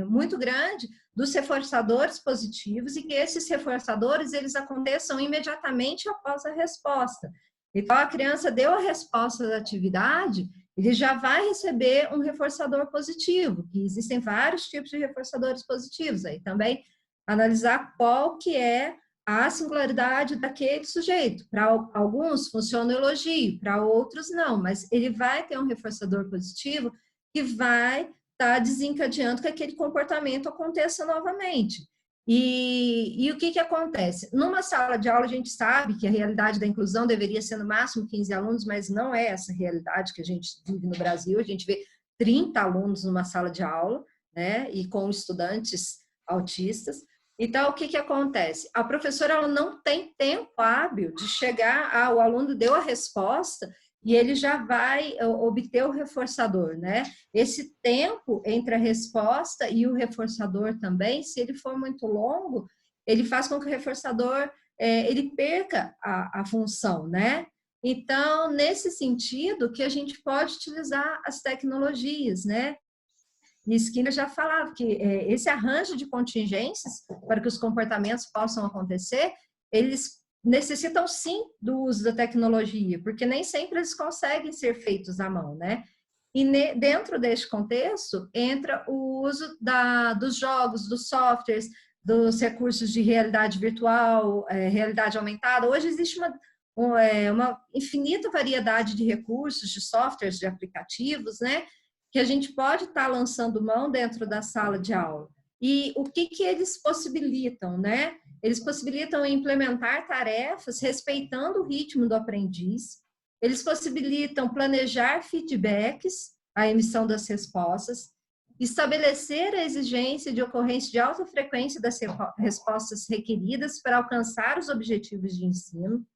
Speaker 2: muito grande dos reforçadores positivos e que esses reforçadores eles aconteçam imediatamente após a resposta. Então, a criança deu a resposta da atividade, ele já vai receber um reforçador positivo, que existem vários tipos de reforçadores positivos. Aí também analisar qual que é a singularidade daquele sujeito. Para alguns funciona o elogio, para outros não, mas ele vai ter um reforçador positivo que vai estar desencadeando que aquele comportamento aconteça novamente. E o que acontece? Numa sala de aula, a gente sabe que a realidade da inclusão deveria ser no máximo 15 alunos, mas não é essa realidade que a gente vive no Brasil. A gente vê 30 alunos numa sala de aula, né? E com estudantes autistas. Então, o que acontece? A professora ela não tem tempo hábil de chegar, o aluno deu a resposta e ele já vai obter o reforçador, né? Esse tempo entre a resposta e o reforçador também, se ele for muito longo, ele faz com que o reforçador ele perca a função, né? Então, nesse sentido, que a gente pode utilizar as tecnologias, né? E Skinner já falava que esse arranjo de contingências para que os comportamentos possam acontecer, eles necessitam sim do uso da tecnologia, porque nem sempre eles conseguem ser feitos à mão, né? E dentro deste contexto entra o uso dos jogos, dos softwares, dos recursos de realidade virtual, realidade aumentada. Hoje existe uma infinita variedade de recursos, de softwares, de aplicativos, né? Que a gente pode estar lançando mão dentro da sala de aula. E o que eles possibilitam, né? Eles possibilitam implementar tarefas respeitando o ritmo do aprendiz, eles possibilitam planejar feedbacks, a emissão das respostas, estabelecer a exigência de ocorrência de alta frequência das respostas requeridas para alcançar os objetivos de ensino.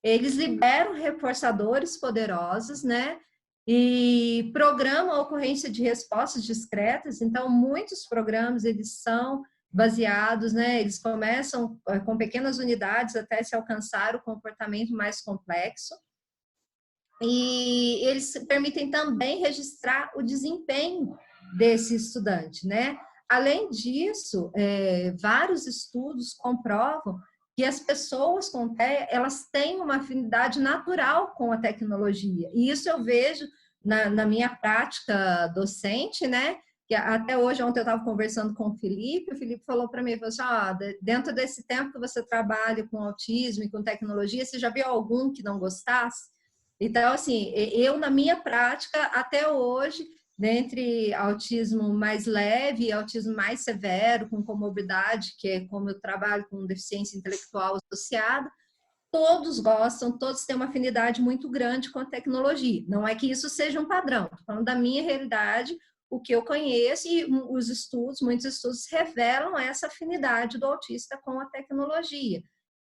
Speaker 2: Eles liberam reforçadores poderosos, né? E programam a ocorrência de respostas discretas. Então, muitos programas, eles são baseados, né? Eles começam com pequenas unidades até se alcançar o comportamento mais complexo. E eles permitem também registrar o desempenho desse estudante, né? Além disso, vários estudos comprovam que as pessoas com TEA, elas têm uma afinidade natural com a tecnologia. E isso eu vejo na minha prática docente, né? Que até hoje, ontem eu estava conversando com o Felipe falou para mim, falou assim, dentro desse tempo que você trabalha com autismo e com tecnologia, você já viu algum que não gostasse? Então, assim, eu na minha prática, até hoje, dentre autismo mais leve e autismo mais severo, com comorbidade, que é como eu trabalho com deficiência intelectual associada, todos gostam, todos têm uma afinidade muito grande com a tecnologia. Não é que isso seja um padrão, estou falando da minha realidade, o que eu conheço, e muitos estudos revelam essa afinidade do autista com a tecnologia.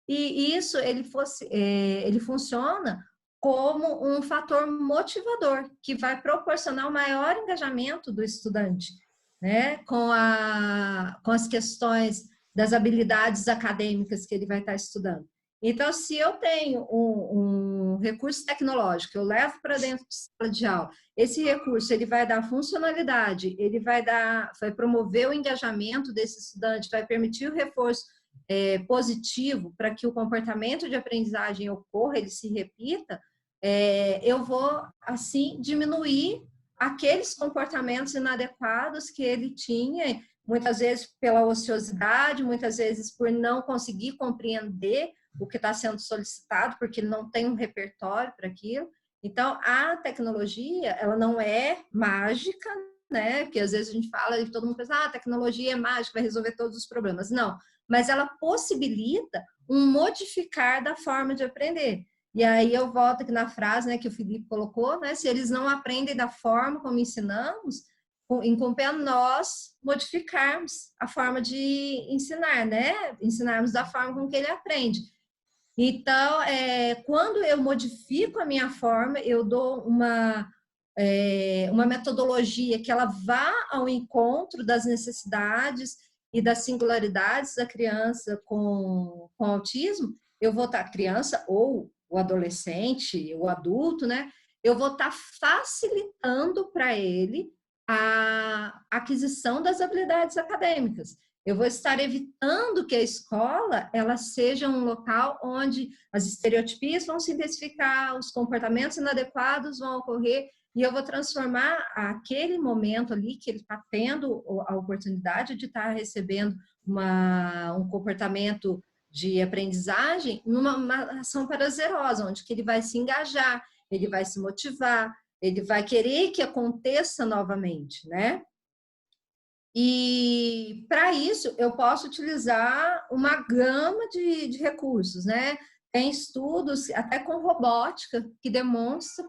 Speaker 2: E isso, ele funciona como um fator motivador, que vai proporcionar o maior engajamento do estudante, né, com as questões das habilidades acadêmicas que ele vai estar estudando. Então, se eu tenho um recurso tecnológico, eu levo para dentro de sala de aula, esse recurso ele vai dar funcionalidade, ele vai promover o engajamento desse estudante, vai permitir o reforço positivo para que o comportamento de aprendizagem ocorra, ele se repita, eu vou, assim, diminuir aqueles comportamentos inadequados que ele tinha, muitas vezes pela ociosidade, muitas vezes por não conseguir compreender o que está sendo solicitado, porque ele não tem um repertório para aquilo. Então, a tecnologia, ela não é mágica, né? Porque às vezes a gente fala e todo mundo pensa, a tecnologia é mágica, vai resolver todos os problemas. Não, mas ela possibilita um modificar da forma de aprender. E aí eu volto aqui na frase, né, que o Felipe colocou, né? Se eles não aprendem da forma como ensinamos, incumbe a nós modificarmos a forma de ensinar, né? Ensinarmos da forma com que ele aprende. Então, quando eu modifico a minha forma, eu dou uma metodologia que ela vá ao encontro das necessidades e das singularidades da criança com autismo, eu vou estar, criança ou o adolescente, o adulto, né? Eu vou estar facilitando para ele a aquisição das habilidades acadêmicas. Eu vou estar evitando que a escola ela seja um local onde as estereotipias vão se intensificar, os comportamentos inadequados vão ocorrer, e eu vou transformar aquele momento ali que ele está tendo a oportunidade de estar recebendo um comportamento de aprendizagem numa ação prazerosa, onde que ele vai se engajar, ele vai se motivar, ele vai querer que aconteça novamente, né? E para isso eu posso utilizar uma gama de recursos, né? Tem estudos até com robótica que demonstram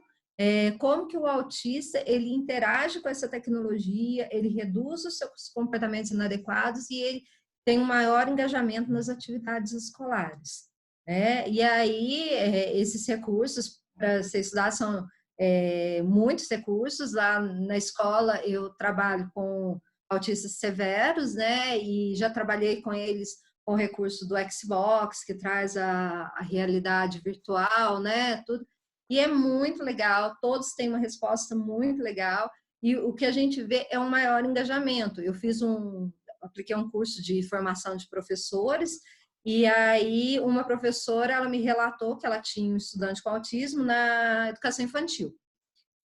Speaker 2: como que o autista ele interage com essa tecnologia, ele reduz os seus comportamentos inadequados e ele tem um maior engajamento nas atividades escolares. Né? E aí esses recursos para você estudar são muitos recursos. Lá na escola eu trabalho com autistas severos, né? E já trabalhei com eles com o recurso do Xbox, que traz a realidade virtual, né? Tudo. E é muito legal, todos têm uma resposta muito legal. E o que a gente vê é um maior engajamento. Eu apliquei um curso de formação de professores, e aí uma professora, ela me relatou que ela tinha um estudante com autismo na educação infantil.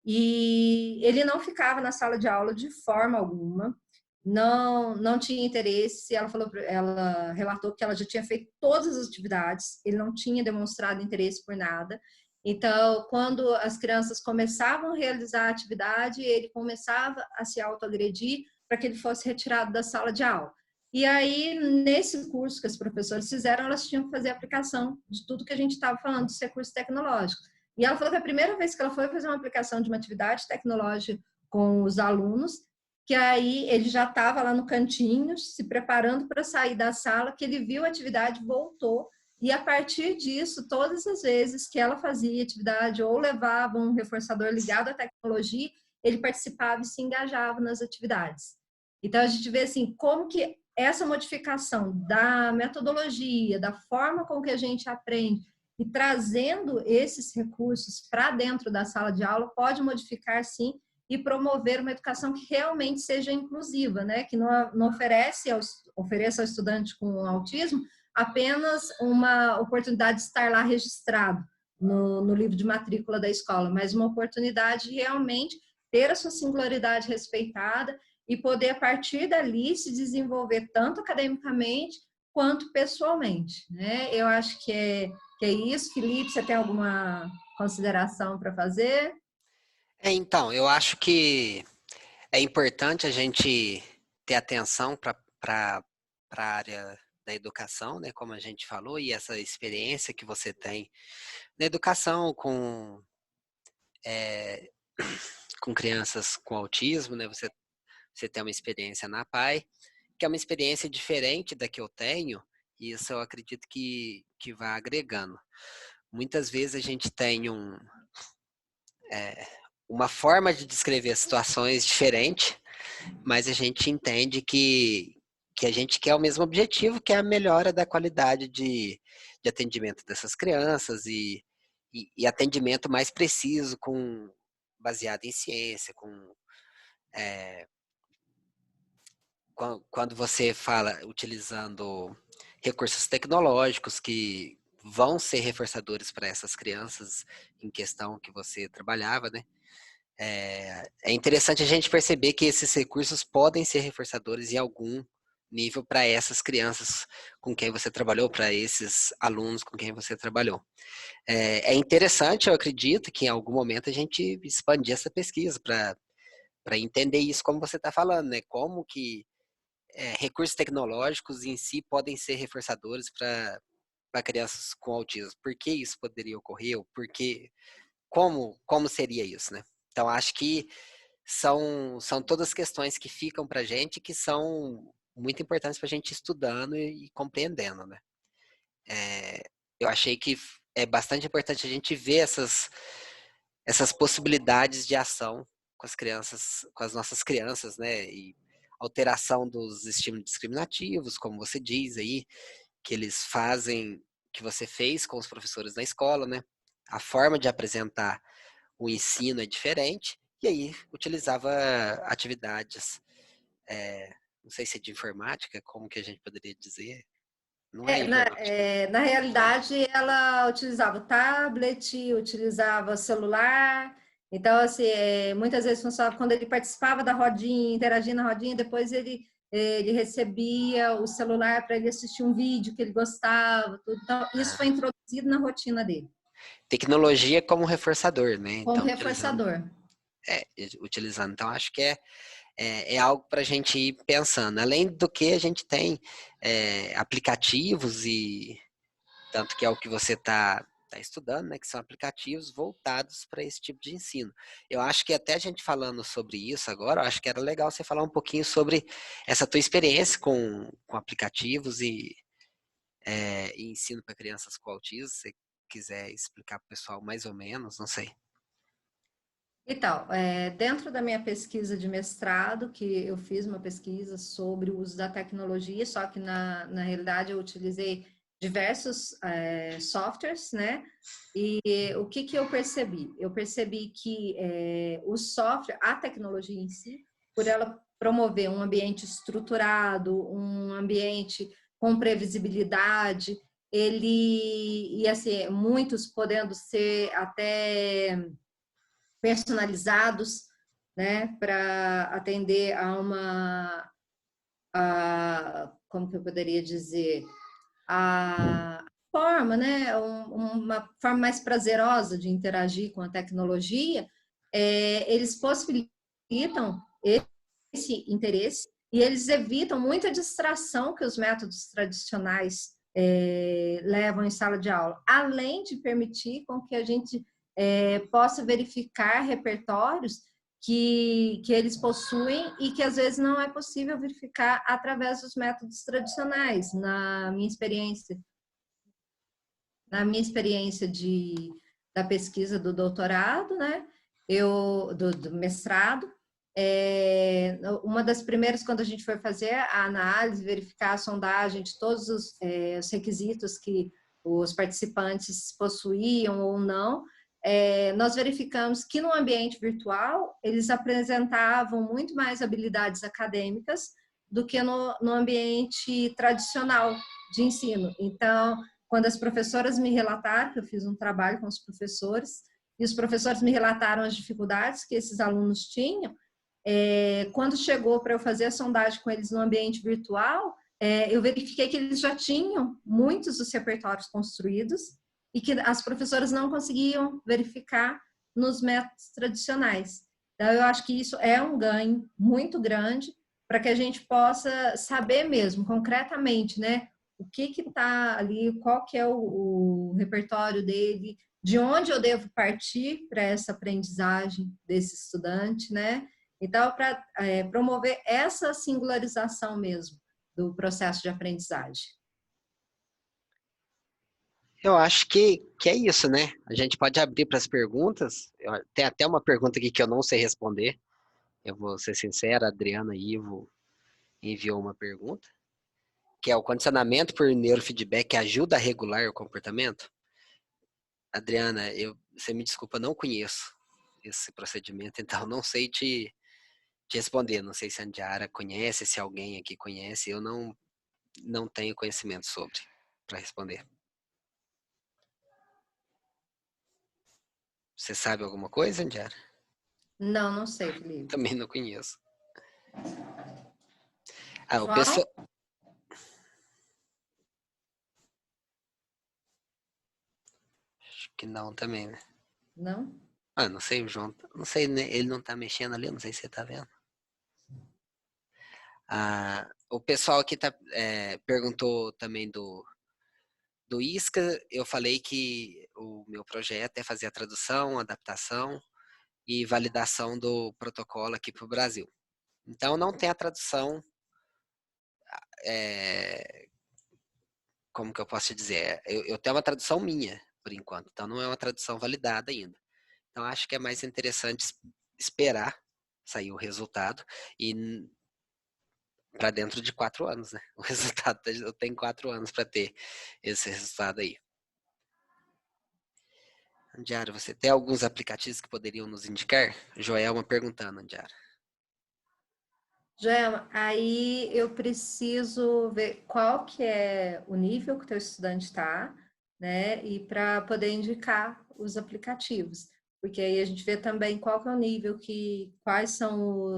Speaker 2: E ele não ficava na sala de aula de forma alguma, não tinha interesse. Ela relatou que ela já tinha feito todas as atividades, ele não tinha demonstrado interesse por nada. Então, quando as crianças começavam a realizar a atividade, ele começava a se autoagredir para que ele fosse retirado da sala de aula. E aí, nesse curso que as professoras fizeram, elas tinham que fazer a aplicação de tudo que a gente estava falando, dos recursos tecnológicos. E ela falou que a primeira vez que ela foi fazer uma aplicação de uma atividade tecnológica com os alunos, que aí ele já estava lá no cantinho, se preparando para sair da sala, que ele viu a atividade, voltou, e a partir disso, todas as vezes que ela fazia atividade ou levava um reforçador ligado à tecnologia, ele participava e se engajava nas atividades. Então, a gente vê assim, como que essa modificação da metodologia, da forma com que a gente aprende, e trazendo esses recursos para dentro da sala de aula, pode modificar, sim, e promover uma educação que realmente seja inclusiva, né? Que não ofereça ao estudante com autismo apenas uma oportunidade de estar lá registrado no livro de matrícula da escola, mas uma oportunidade de realmente ter a sua singularidade respeitada e poder, a partir dali, se desenvolver tanto academicamente quanto pessoalmente, né? Eu acho que é isso. Felipe, você tem alguma consideração para fazer?
Speaker 1: Então, eu acho que é importante a gente ter atenção para a área da educação, né? Como a gente falou, e essa experiência que você tem na educação com crianças com autismo, né? Você tem uma experiência na PAI, que é uma experiência diferente da que eu tenho, e isso eu acredito que vai agregando. Muitas vezes a gente tem uma forma de descrever situações diferente, mas a gente entende que a gente quer o mesmo objetivo, que é a melhora da qualidade de atendimento dessas crianças e atendimento mais preciso, baseado em ciência, quando você fala utilizando recursos tecnológicos que vão ser reforçadores para essas crianças em questão que você trabalhava, né? É interessante a gente perceber que esses recursos podem ser reforçadores em algum nível para essas crianças com quem você trabalhou, para esses alunos com quem você trabalhou. É interessante, eu acredito, que em algum momento a gente expandir essa pesquisa para entender isso, como você está falando, né? Como que recursos tecnológicos em si podem ser reforçadores para crianças com autismo. Por que isso poderia ocorrer? Como seria isso, né? Então, acho que são todas questões que ficam para a gente, que são muito importantes para a gente ir estudando e compreendendo, né? Eu achei que é bastante importante a gente ver essas possibilidades de ação com as crianças, com as nossas crianças, né? E alteração dos estímulos discriminativos, como você diz aí, que eles fazem, que você fez com os professores na escola, né? A forma de apresentar o ensino é diferente, e aí utilizava atividades, não sei se é de informática, como que a gente poderia dizer? Não é informática.
Speaker 2: Na realidade, ela utilizava o tablet, utilizava o celular. Então, assim, muitas vezes funcionava quando ele participava da rodinha, interagia na rodinha, depois ele recebia o celular para ele assistir um vídeo que ele gostava, tudo. Então, isso foi introduzido na rotina dele.
Speaker 1: Tecnologia como reforçador, né?
Speaker 2: Como
Speaker 1: Então,
Speaker 2: reforçador.
Speaker 1: utilizando. Então, acho que é algo para a gente ir pensando. Além do que a gente tem aplicativos e tanto que é o que você está estudando, né, que são aplicativos voltados para esse tipo de ensino. Eu acho que até a gente falando sobre isso agora, eu acho que era legal você falar um pouquinho sobre essa tua experiência com aplicativos e ensino para crianças com autismo, se você quiser explicar para o pessoal mais ou menos, não sei.
Speaker 2: Então, dentro da minha pesquisa de mestrado, que eu fiz uma pesquisa sobre o uso da tecnologia, só que na realidade eu utilizei diversos softwares, né? E o que eu percebi? Eu percebi que o software, a tecnologia em si, por ela promover um ambiente estruturado, um ambiente com previsibilidade, e assim, muitos podendo ser até personalizados, né, para atender como que eu poderia dizer, a forma, né, uma forma mais prazerosa de interagir com a tecnologia, eles possibilitam esse interesse e eles evitam muita distração que os métodos tradicionais levam em sala de aula, além de permitir com que a gente possa verificar repertórios que eles possuem e que às vezes não é possível verificar através dos métodos tradicionais. Na minha experiência da pesquisa do doutorado, né? Do mestrado, uma das primeiras, quando a gente foi fazer a análise, verificar a sondagem de todos os requisitos que os participantes possuíam ou não, nós verificamos que no ambiente virtual eles apresentavam muito mais habilidades acadêmicas do que no ambiente tradicional de ensino. Então, quando as professoras me relataram, que eu fiz um trabalho com os professores, e os professores me relataram as dificuldades que esses alunos tinham, quando chegou para eu fazer a sondagem com eles no ambiente virtual, eu verifiquei que eles já tinham muitos dos repertórios construídos e que as professoras não conseguiam verificar nos métodos tradicionais. Então, eu acho que isso é um ganho muito grande para que a gente possa saber mesmo, concretamente, né, o que está ali, qual que é o repertório dele, de onde eu devo partir para essa aprendizagem desse estudante, né? Então, para promover essa singularização mesmo do processo de aprendizagem.
Speaker 1: Eu acho que é isso, né? A gente pode abrir para as perguntas. Tem até uma pergunta aqui que eu não sei responder. Eu vou ser sincero, a Adriana Ivo enviou uma pergunta, que é o condicionamento por neurofeedback ajuda a regular o comportamento? Adriana, você me desculpa, não conheço esse procedimento, então não sei te responder. Não sei se a Andiara conhece, se alguém aqui conhece, eu não tenho conhecimento sobre para responder. Você sabe alguma coisa, Andiara?
Speaker 2: Não, não sei, Felipe.
Speaker 1: Também não conheço. O
Speaker 2: João?
Speaker 1: pessoal... Acho que não também, né?
Speaker 2: Não?
Speaker 1: Não sei, o João... Não sei, né? Ele não tá mexendo ali, não sei se você tá vendo. O pessoal aqui perguntou também do ISCA. Eu falei que o meu projeto é fazer a tradução, adaptação e validação do protocolo aqui para o Brasil. Então, não tem a tradução, como que eu posso te dizer? Eu tenho uma tradução minha, por enquanto, então não é uma tradução validada ainda. Então, acho que é mais interessante esperar sair o resultado e para dentro de 4 anos, né? O resultado, eu tenho 4 anos para ter esse resultado aí. Andiara, você tem alguns aplicativos que poderiam nos indicar? Joelma perguntando, Andiara.
Speaker 2: Joelma, aí eu preciso ver qual que é o nível que o teu estudante está, né? E para poder indicar os aplicativos. Porque aí a gente vê também qual que é o nível, quais são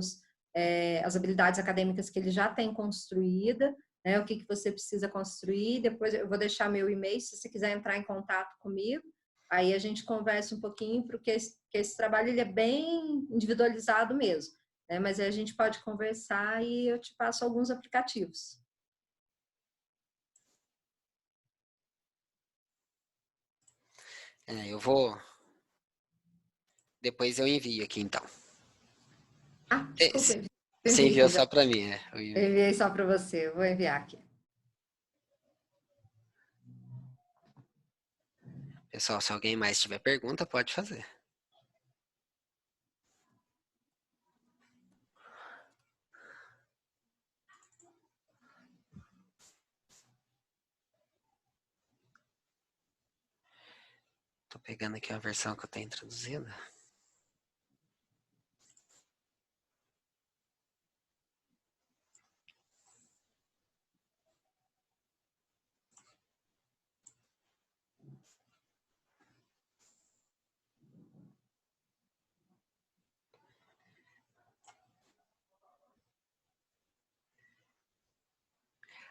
Speaker 2: as habilidades acadêmicas que ele já tem construída, né? O que você precisa construir. Depois eu vou deixar meu e-mail, se você quiser entrar em contato comigo. Aí a gente conversa um pouquinho, porque esse trabalho ele é bem individualizado mesmo. né? Mas aí a gente pode conversar e eu te passo alguns aplicativos.
Speaker 1: Eu vou... Depois eu envio aqui, então.
Speaker 2: Ah, desculpa.
Speaker 1: Você enviou
Speaker 2: Enviei,
Speaker 1: só para mim,
Speaker 2: eu enviei só para você. Eu vou enviar aqui.
Speaker 1: Pessoal, se alguém mais tiver pergunta, pode fazer. Tô pegando aqui a versão que eu tenho traduzido.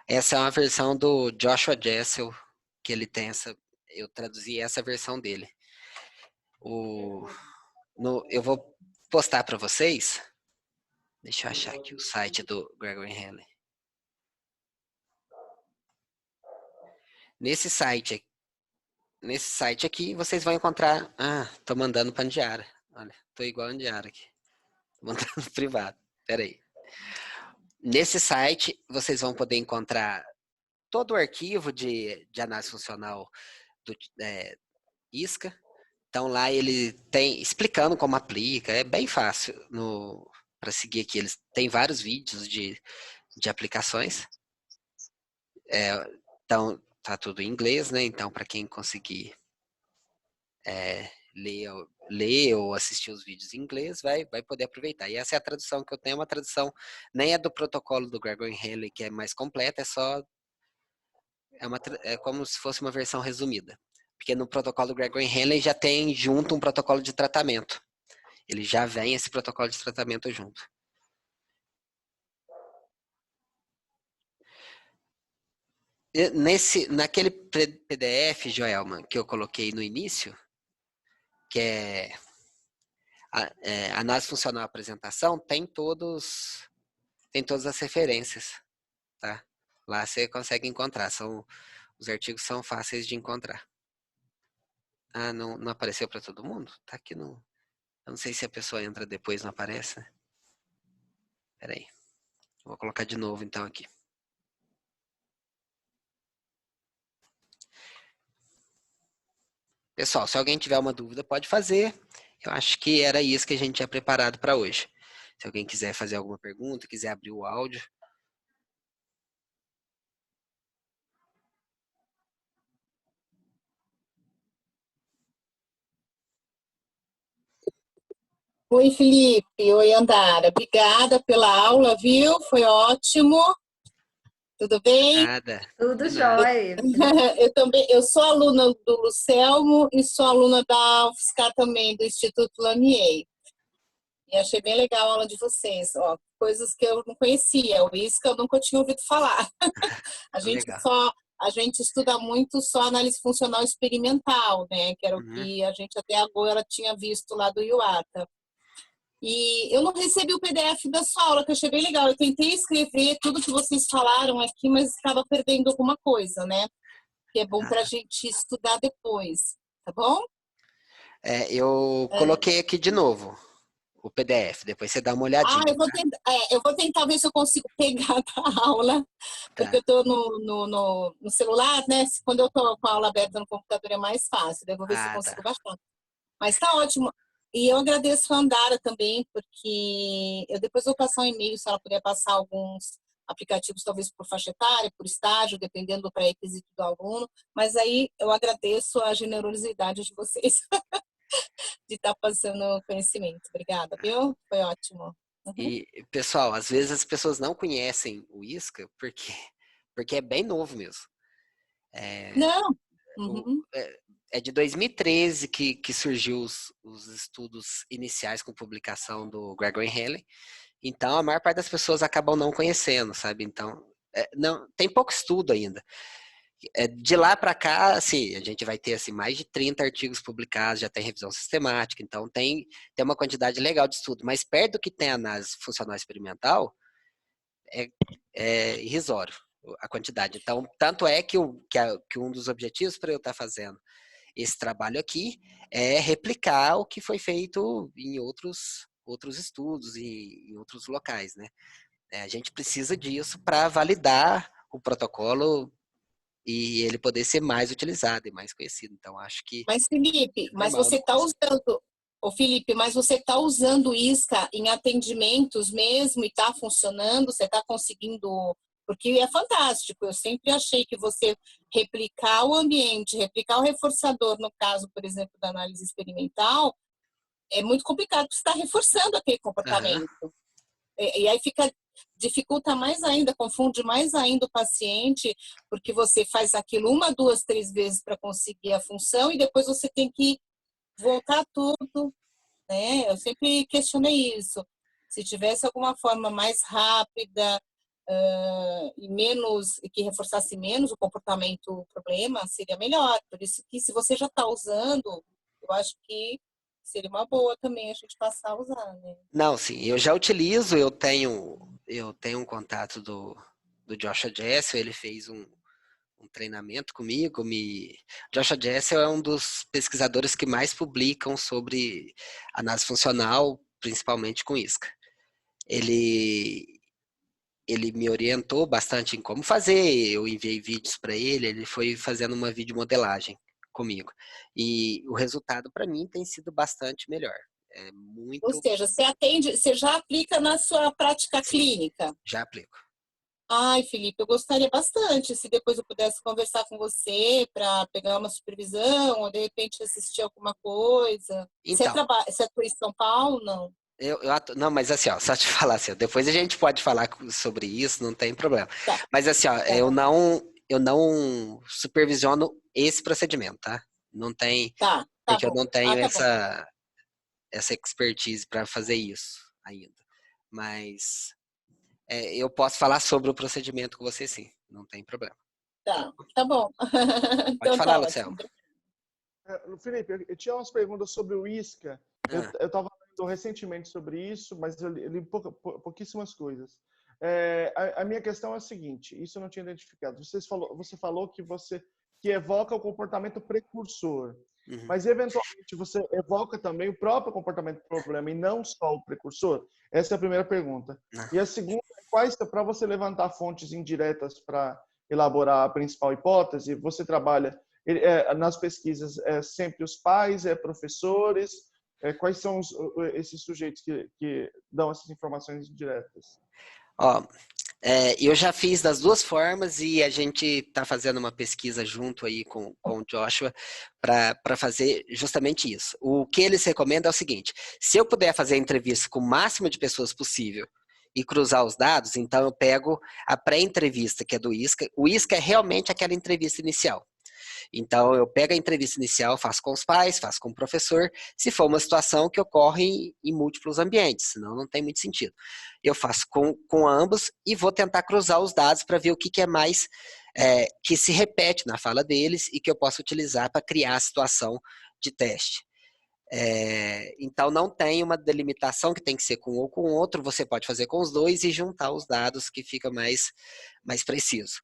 Speaker 1: Essa é uma versão do Joshua Jessel, que ele tem essa... Eu traduzi essa versão dele. Eu vou postar para vocês. Deixa eu achar aqui o site do Gregory Henley. Nesse site aqui, vocês vão encontrar... Ah, tô mandando para Andiara. Olha, tô igual a Andiara aqui. Tô mandando privado. Pera aí. Nesse site, vocês vão poder encontrar todo o arquivo de análise funcional do ISCA. Então lá ele tem explicando como aplica, é bem fácil para seguir aqui. Eles têm vários vídeos de aplicações. Então tá tudo em inglês, né? Então para quem conseguir ler ou assistir os vídeos em inglês, vai poder aproveitar. E essa é a tradução que eu tenho, uma tradução nem é do protocolo do Gregory Henley, que é mais completa, é como se fosse uma versão resumida. Porque no protocolo do Gregory Henley já tem junto um protocolo de tratamento. Ele já vem esse protocolo de tratamento junto. Naquele PDF, Joelma, que eu coloquei no início, que é análise funcional apresentação, tem todas as referências, tá? Lá você consegue encontrar, os artigos são fáceis de encontrar. Ah, não apareceu para todo mundo? Tá aqui no... Eu não sei se a pessoa entra depois, não aparece, né? Pera aí. Vou colocar de novo, então, aqui. Pessoal, se alguém tiver uma dúvida, pode fazer. Eu acho que era isso que a gente tinha preparado para hoje. Se alguém quiser fazer alguma pergunta, quiser abrir o áudio.
Speaker 4: Oi, Felipe. Oi, Andara. Obrigada pela aula, viu? Foi ótimo. Tudo bem?
Speaker 1: Nada.
Speaker 2: Tudo
Speaker 1: Nada.
Speaker 2: jóia.
Speaker 4: Eu sou aluna do Lucelmo e sou aluna da UFSCar também, do Instituto Lanier. E achei bem legal a aula de vocês. Ó, coisas que eu não conhecia, isso que eu nunca tinha ouvido falar.
Speaker 1: Legal.
Speaker 4: A gente estuda muito só análise funcional experimental, né? Que era o que a gente até agora tinha visto lá do IUATA. E eu não recebi o PDF da sua aula, que eu achei bem legal. Eu tentei escrever tudo que vocês falaram aqui, mas estava perdendo alguma coisa, né? Que é bom para a gente estudar depois, tá bom?
Speaker 1: Eu coloquei aqui de novo o PDF, depois você dá uma olhadinha.
Speaker 4: Eu vou tentar ver se eu consigo pegar da aula, porque eu estou no celular, né? Quando eu estou com a aula aberta no computador é mais fácil, daí eu vou ver se eu consigo baixar. Mas tá ótimo. E eu agradeço a Andara também, porque eu depois vou passar um e-mail, se ela puder passar alguns aplicativos, talvez por faixa etária, por estágio, dependendo do pré-requisito do aluno. Mas aí eu agradeço a generosidade de vocês de estar passando conhecimento. Obrigada, viu? Foi ótimo.
Speaker 1: E, pessoal, às vezes as pessoas não conhecem o ISCA porque é bem novo mesmo.
Speaker 4: Não.
Speaker 1: É de 2013 que surgiu os estudos iniciais com publicação do Gregory Henley. Então, a maior parte das pessoas acabam não conhecendo, sabe? Então, não tem pouco estudo ainda. De lá para cá, assim, a gente vai ter assim, mais de 30 artigos publicados, já tem revisão sistemática, então tem uma quantidade legal de estudo, mas perto do que tem análise funcional experimental, é irrisório a quantidade. Então, tanto é que um dos objetivos para eu estar fazendo esse trabalho aqui é replicar o que foi feito em outros estudos e em outros locais, né? A gente precisa disso para validar o protocolo e ele poder ser mais utilizado e mais conhecido. Então, acho que...
Speaker 4: Mas, Felipe, mas você está usando... Ô, Felipe, mas você está usando ISCA em atendimentos mesmo e está funcionando? Você está conseguindo... Porque é fantástico. Eu sempre achei que você replicar o ambiente, replicar o reforçador, no caso, por exemplo, da análise experimental, é muito complicado, porque você está reforçando aquele comportamento.
Speaker 1: Uhum.
Speaker 4: E aí dificulta mais ainda, confunde mais ainda o paciente, porque você faz aquilo 1, 2, 3 vezes para conseguir a função e depois você tem que voltar tudo, né? Eu sempre questionei isso. Se tivesse alguma forma mais rápida e que reforçasse menos o comportamento, o problema, seria melhor. Por isso que se você já está usando, eu acho que seria uma boa também a gente passar a usar, né?
Speaker 1: Não, sim, eu já utilizo, eu tenho um contato do Joshua Jessel, ele fez um treinamento comigo. Joshua Jessel é um dos pesquisadores que mais publicam sobre análise funcional, principalmente com ISCA. Ele me orientou bastante em como fazer, eu enviei vídeos para ele foi fazendo uma videomodelagem comigo. E o resultado para mim tem sido bastante melhor. É muito...
Speaker 4: Ou seja, você já aplica na sua prática
Speaker 1: Sim,
Speaker 4: clínica?
Speaker 1: já aplico.
Speaker 4: Ai, Felipe, eu gostaria bastante se depois eu pudesse conversar com você para pegar uma supervisão ou de repente assistir alguma coisa.
Speaker 1: Então,
Speaker 4: Você atua em São Paulo, não?
Speaker 1: Não, mas assim, ó, só te falar assim, ó, depois a gente pode falar sobre isso, não tem problema.
Speaker 4: Tá,
Speaker 1: Mas assim, ó,
Speaker 4: tá.
Speaker 1: eu não supervisiono esse procedimento, tá? Não tem,
Speaker 4: Tá
Speaker 1: porque eu
Speaker 4: bom.
Speaker 1: não tenho
Speaker 4: Tá bom.
Speaker 1: essa expertise para fazer isso ainda. Mas eu posso falar sobre o procedimento com você, sim, não tem problema.
Speaker 4: Tá bom.
Speaker 1: Pode
Speaker 4: Então
Speaker 1: falar,
Speaker 4: tá
Speaker 1: Luciano.
Speaker 4: ótimo.
Speaker 5: Felipe, eu tinha umas perguntas sobre o ISCA. Eu
Speaker 1: Ah,
Speaker 5: estava lendo recentemente sobre isso, mas eu li pouquíssimas coisas. A minha questão é a seguinte: isso eu não tinha identificado. Você falou que evoca o comportamento precursor,
Speaker 1: uhum.
Speaker 5: mas eventualmente você evoca também o próprio comportamento problema e não só o precursor? Essa é a primeira pergunta.
Speaker 1: Não.
Speaker 5: E a segunda é para você levantar fontes indiretas para elaborar a principal hipótese, você trabalha nas pesquisas, sempre os pais, professores, quais são esses sujeitos que dão essas informações diretas?
Speaker 1: Ó, eu já fiz das duas formas e a gente está fazendo uma pesquisa junto aí com o Joshua para fazer justamente isso. O que eles recomendam é o seguinte: se eu puder fazer a entrevista com o máximo de pessoas possível e cruzar os dados, então eu pego a pré-entrevista, que é do ISCA. O ISCA é realmente aquela entrevista inicial. Então, eu pego a entrevista inicial, faço com os pais, faço com o professor, se for uma situação que ocorre em múltiplos ambientes, senão não tem muito sentido. Eu faço com ambos e vou tentar cruzar os dados para ver o que é mais que se repete na fala deles e que eu posso utilizar para criar a situação de teste. Então, não tem uma delimitação que tem que ser com um ou com outro, você pode fazer com os dois e juntar os dados que fica mais preciso.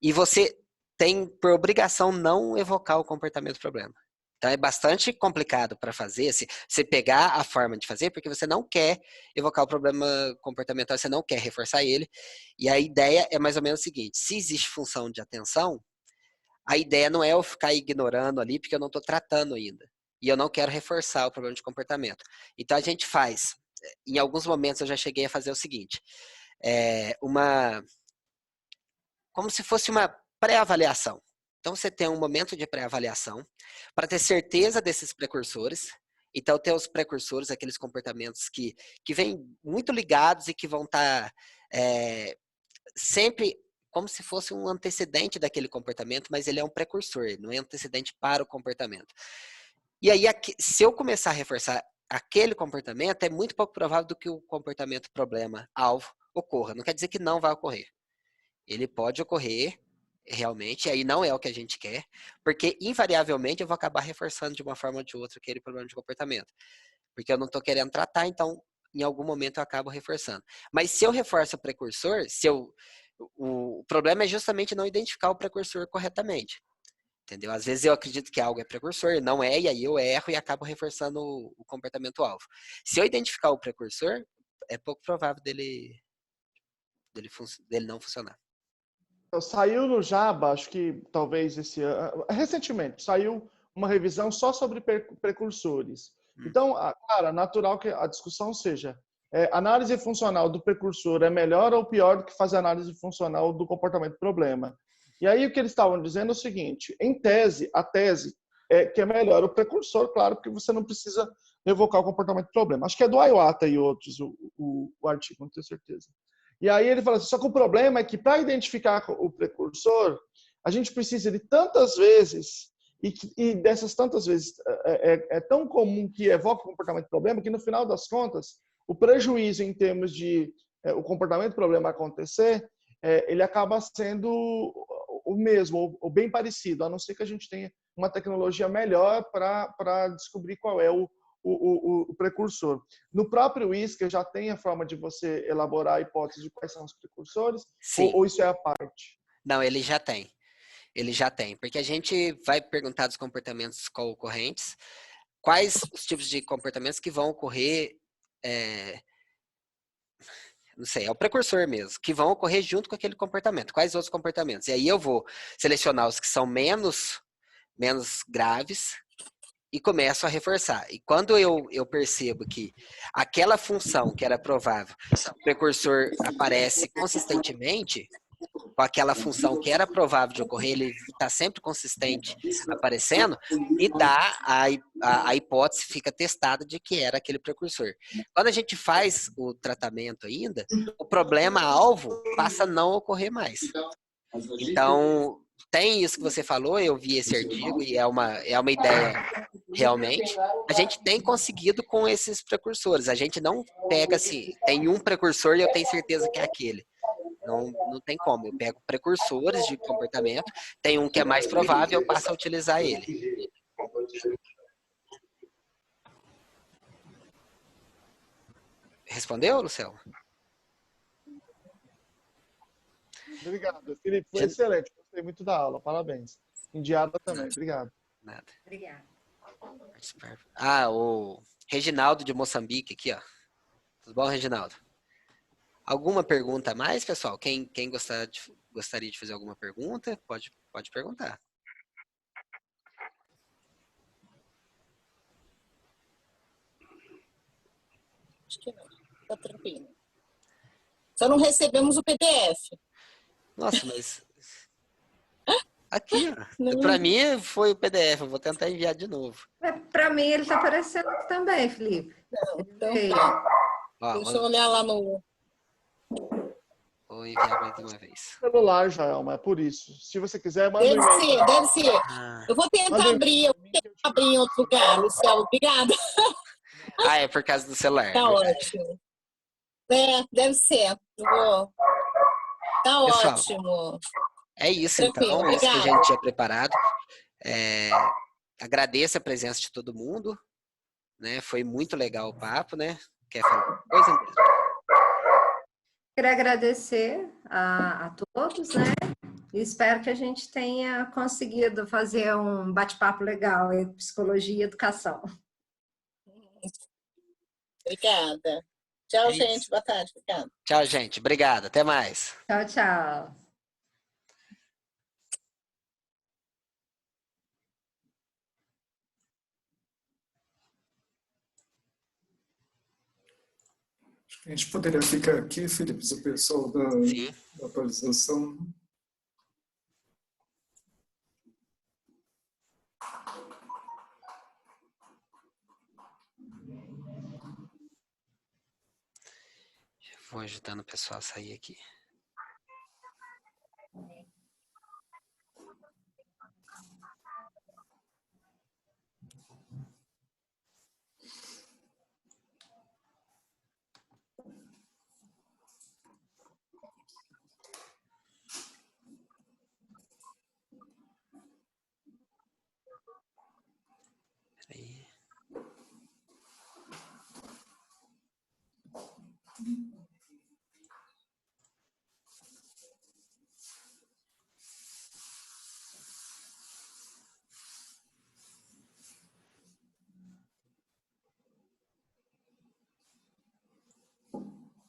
Speaker 1: E você tem por obrigação não evocar o comportamento problema. Então é bastante complicado para fazer, você pegar a forma de fazer, porque você não quer evocar o problema comportamental, você não quer reforçar ele. E a ideia é mais ou menos o seguinte: se existe função de atenção, a ideia não é eu ficar ignorando ali, porque eu não estou tratando ainda. E eu não quero reforçar o problema de comportamento. Então a gente faz, em alguns momentos eu já cheguei a fazer o seguinte, como se fosse uma pré-avaliação. Então, você tem um momento de pré-avaliação para ter certeza desses precursores. Então, ter os precursores, aqueles comportamentos que vêm muito ligados e que vão estar sempre como se fosse um antecedente daquele comportamento, mas ele é um precursor, não é antecedente para o comportamento. E aí, se eu começar a reforçar aquele comportamento, é muito pouco provável do que o comportamento problema-alvo ocorra. Não quer dizer que não vai ocorrer. Ele pode ocorrer, realmente, aí não é o que a gente quer, porque invariavelmente eu vou acabar reforçando de uma forma ou de outra aquele problema de comportamento, porque eu não estou querendo tratar, então em algum momento eu acabo reforçando. Mas se eu reforço o precursor, o problema é justamente não identificar o precursor corretamente. Entendeu? Às vezes eu acredito que algo é precursor, não é, e aí eu erro e acabo reforçando o comportamento-alvo. Se eu identificar o precursor, é pouco provável dele não funcionar.
Speaker 5: Saiu no Java, acho que talvez esse ano, recentemente, saiu uma revisão só sobre precursores. Então, cara, natural que a discussão seja, análise funcional do precursor é melhor ou pior do que fazer análise funcional do comportamento problema? E aí o que eles estavam dizendo é o seguinte, em tese, a tese é que é melhor o precursor, claro, porque você não precisa revocar o comportamento problema. Acho que é do Iwata e outros o artigo, não tenho certeza. E aí ele fala assim, só que o problema é que para identificar o precursor, a gente precisa de tantas vezes, e dessas tantas vezes é tão comum que evoca o comportamento problema, que no final das contas, o prejuízo em termos de o comportamento problema acontecer, ele acaba sendo o mesmo, ou bem parecido, a não ser que a gente tenha uma tecnologia melhor para descobrir qual é o precursor. No próprio Whisker já tem a forma de você elaborar a hipótese de quais são os precursores?
Speaker 1: Sim.
Speaker 5: Ou isso é a parte?
Speaker 1: Não, ele já tem. Ele já tem. Porque a gente vai perguntar dos comportamentos co-ocorrentes, quais os tipos de comportamentos que vão ocorrer, não sei, é o precursor mesmo, que vão ocorrer junto com aquele comportamento. Quais outros comportamentos? E aí eu vou selecionar os que são menos graves e começo a reforçar. E quando eu percebo que aquela função que era provável, o precursor aparece consistentemente, com aquela função que era provável de ocorrer, ele está sempre consistente aparecendo, me dá a hipótese, fica testada de que era aquele precursor. Quando a gente faz o tratamento ainda, o problema-alvo passa a não ocorrer mais. Então, tem isso que você falou, eu vi esse artigo e é uma ideia realmente. A gente tem conseguido com esses precursores. A gente não pega assim, tem um precursor e eu tenho certeza que é aquele. Não tem como. Eu pego precursores de comportamento, tem um que é mais provável, eu passo a utilizar ele. Respondeu, Luciano?
Speaker 5: Obrigado, Felipe. Foi excelente. Gostei muito da aula. Parabéns. Indiada também. Obrigado.
Speaker 1: Nada.
Speaker 2: Obrigada.
Speaker 1: O Reginaldo de Moçambique aqui, ó. Tudo bom, Reginaldo? Alguma pergunta a mais, pessoal? Quem gostaria de fazer alguma pergunta, pode perguntar.
Speaker 4: Acho que não. Tá tranquilo. Só não recebemos o PDF.
Speaker 1: Nossa, mas... Aqui, ó. Para mim foi o PDF. Eu vou tentar enviar de novo.
Speaker 2: Para mim ele está aparecendo também, Felipe.
Speaker 4: Não, então tá. Deixa eu olhar lá no...
Speaker 1: Vou enviar mais uma vez.
Speaker 5: Celular, Jaelma, é por isso. Se você quiser, manda um e-mail.
Speaker 4: Deve ser. Eu vou tentar abrir em outro lugar, Luciano. Obrigada.
Speaker 1: É por causa do celular.
Speaker 4: Tá ótimo. Deve ser. Tá
Speaker 1: Pessoal,
Speaker 4: ótimo.
Speaker 1: É isso,
Speaker 4: Tranquilo,
Speaker 1: então. É isso que a
Speaker 4: obrigada.
Speaker 1: gente tinha preparado. Agradeço a presença de todo mundo. Né? Foi muito legal o papo, né? Quer falar alguma coisa, André?
Speaker 2: Quero agradecer a todos, né? E espero que a gente tenha conseguido fazer um bate-papo legal entre psicologia e educação.
Speaker 4: Obrigada. Tchau, gente. Boa tarde. Obrigada.
Speaker 1: Tchau, gente. Obrigado. Até mais.
Speaker 2: Tchau, tchau.
Speaker 3: A gente poderia ficar aqui, Felipe, se o pessoal da atualização.
Speaker 1: Vou ajudando o pessoal a sair aqui.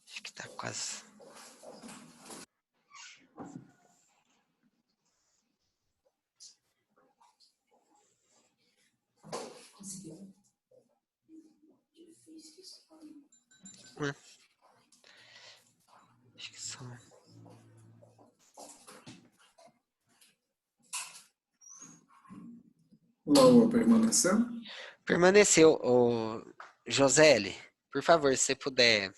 Speaker 1: Acho que tá quase. Acho que são.
Speaker 3: Laura permaneceu?
Speaker 1: Permaneceu. O Josele, por favor, se você puder,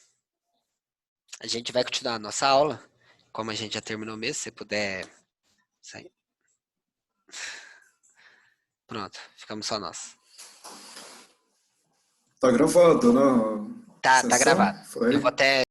Speaker 1: a gente vai continuar a nossa aula, como a gente já terminou mesmo, se você puder sair. Pronto, ficamos só nós.
Speaker 3: Tá gravado, né?
Speaker 1: Tá
Speaker 3: Sessão?
Speaker 1: gravado.
Speaker 3: Foi?
Speaker 1: Eu vou até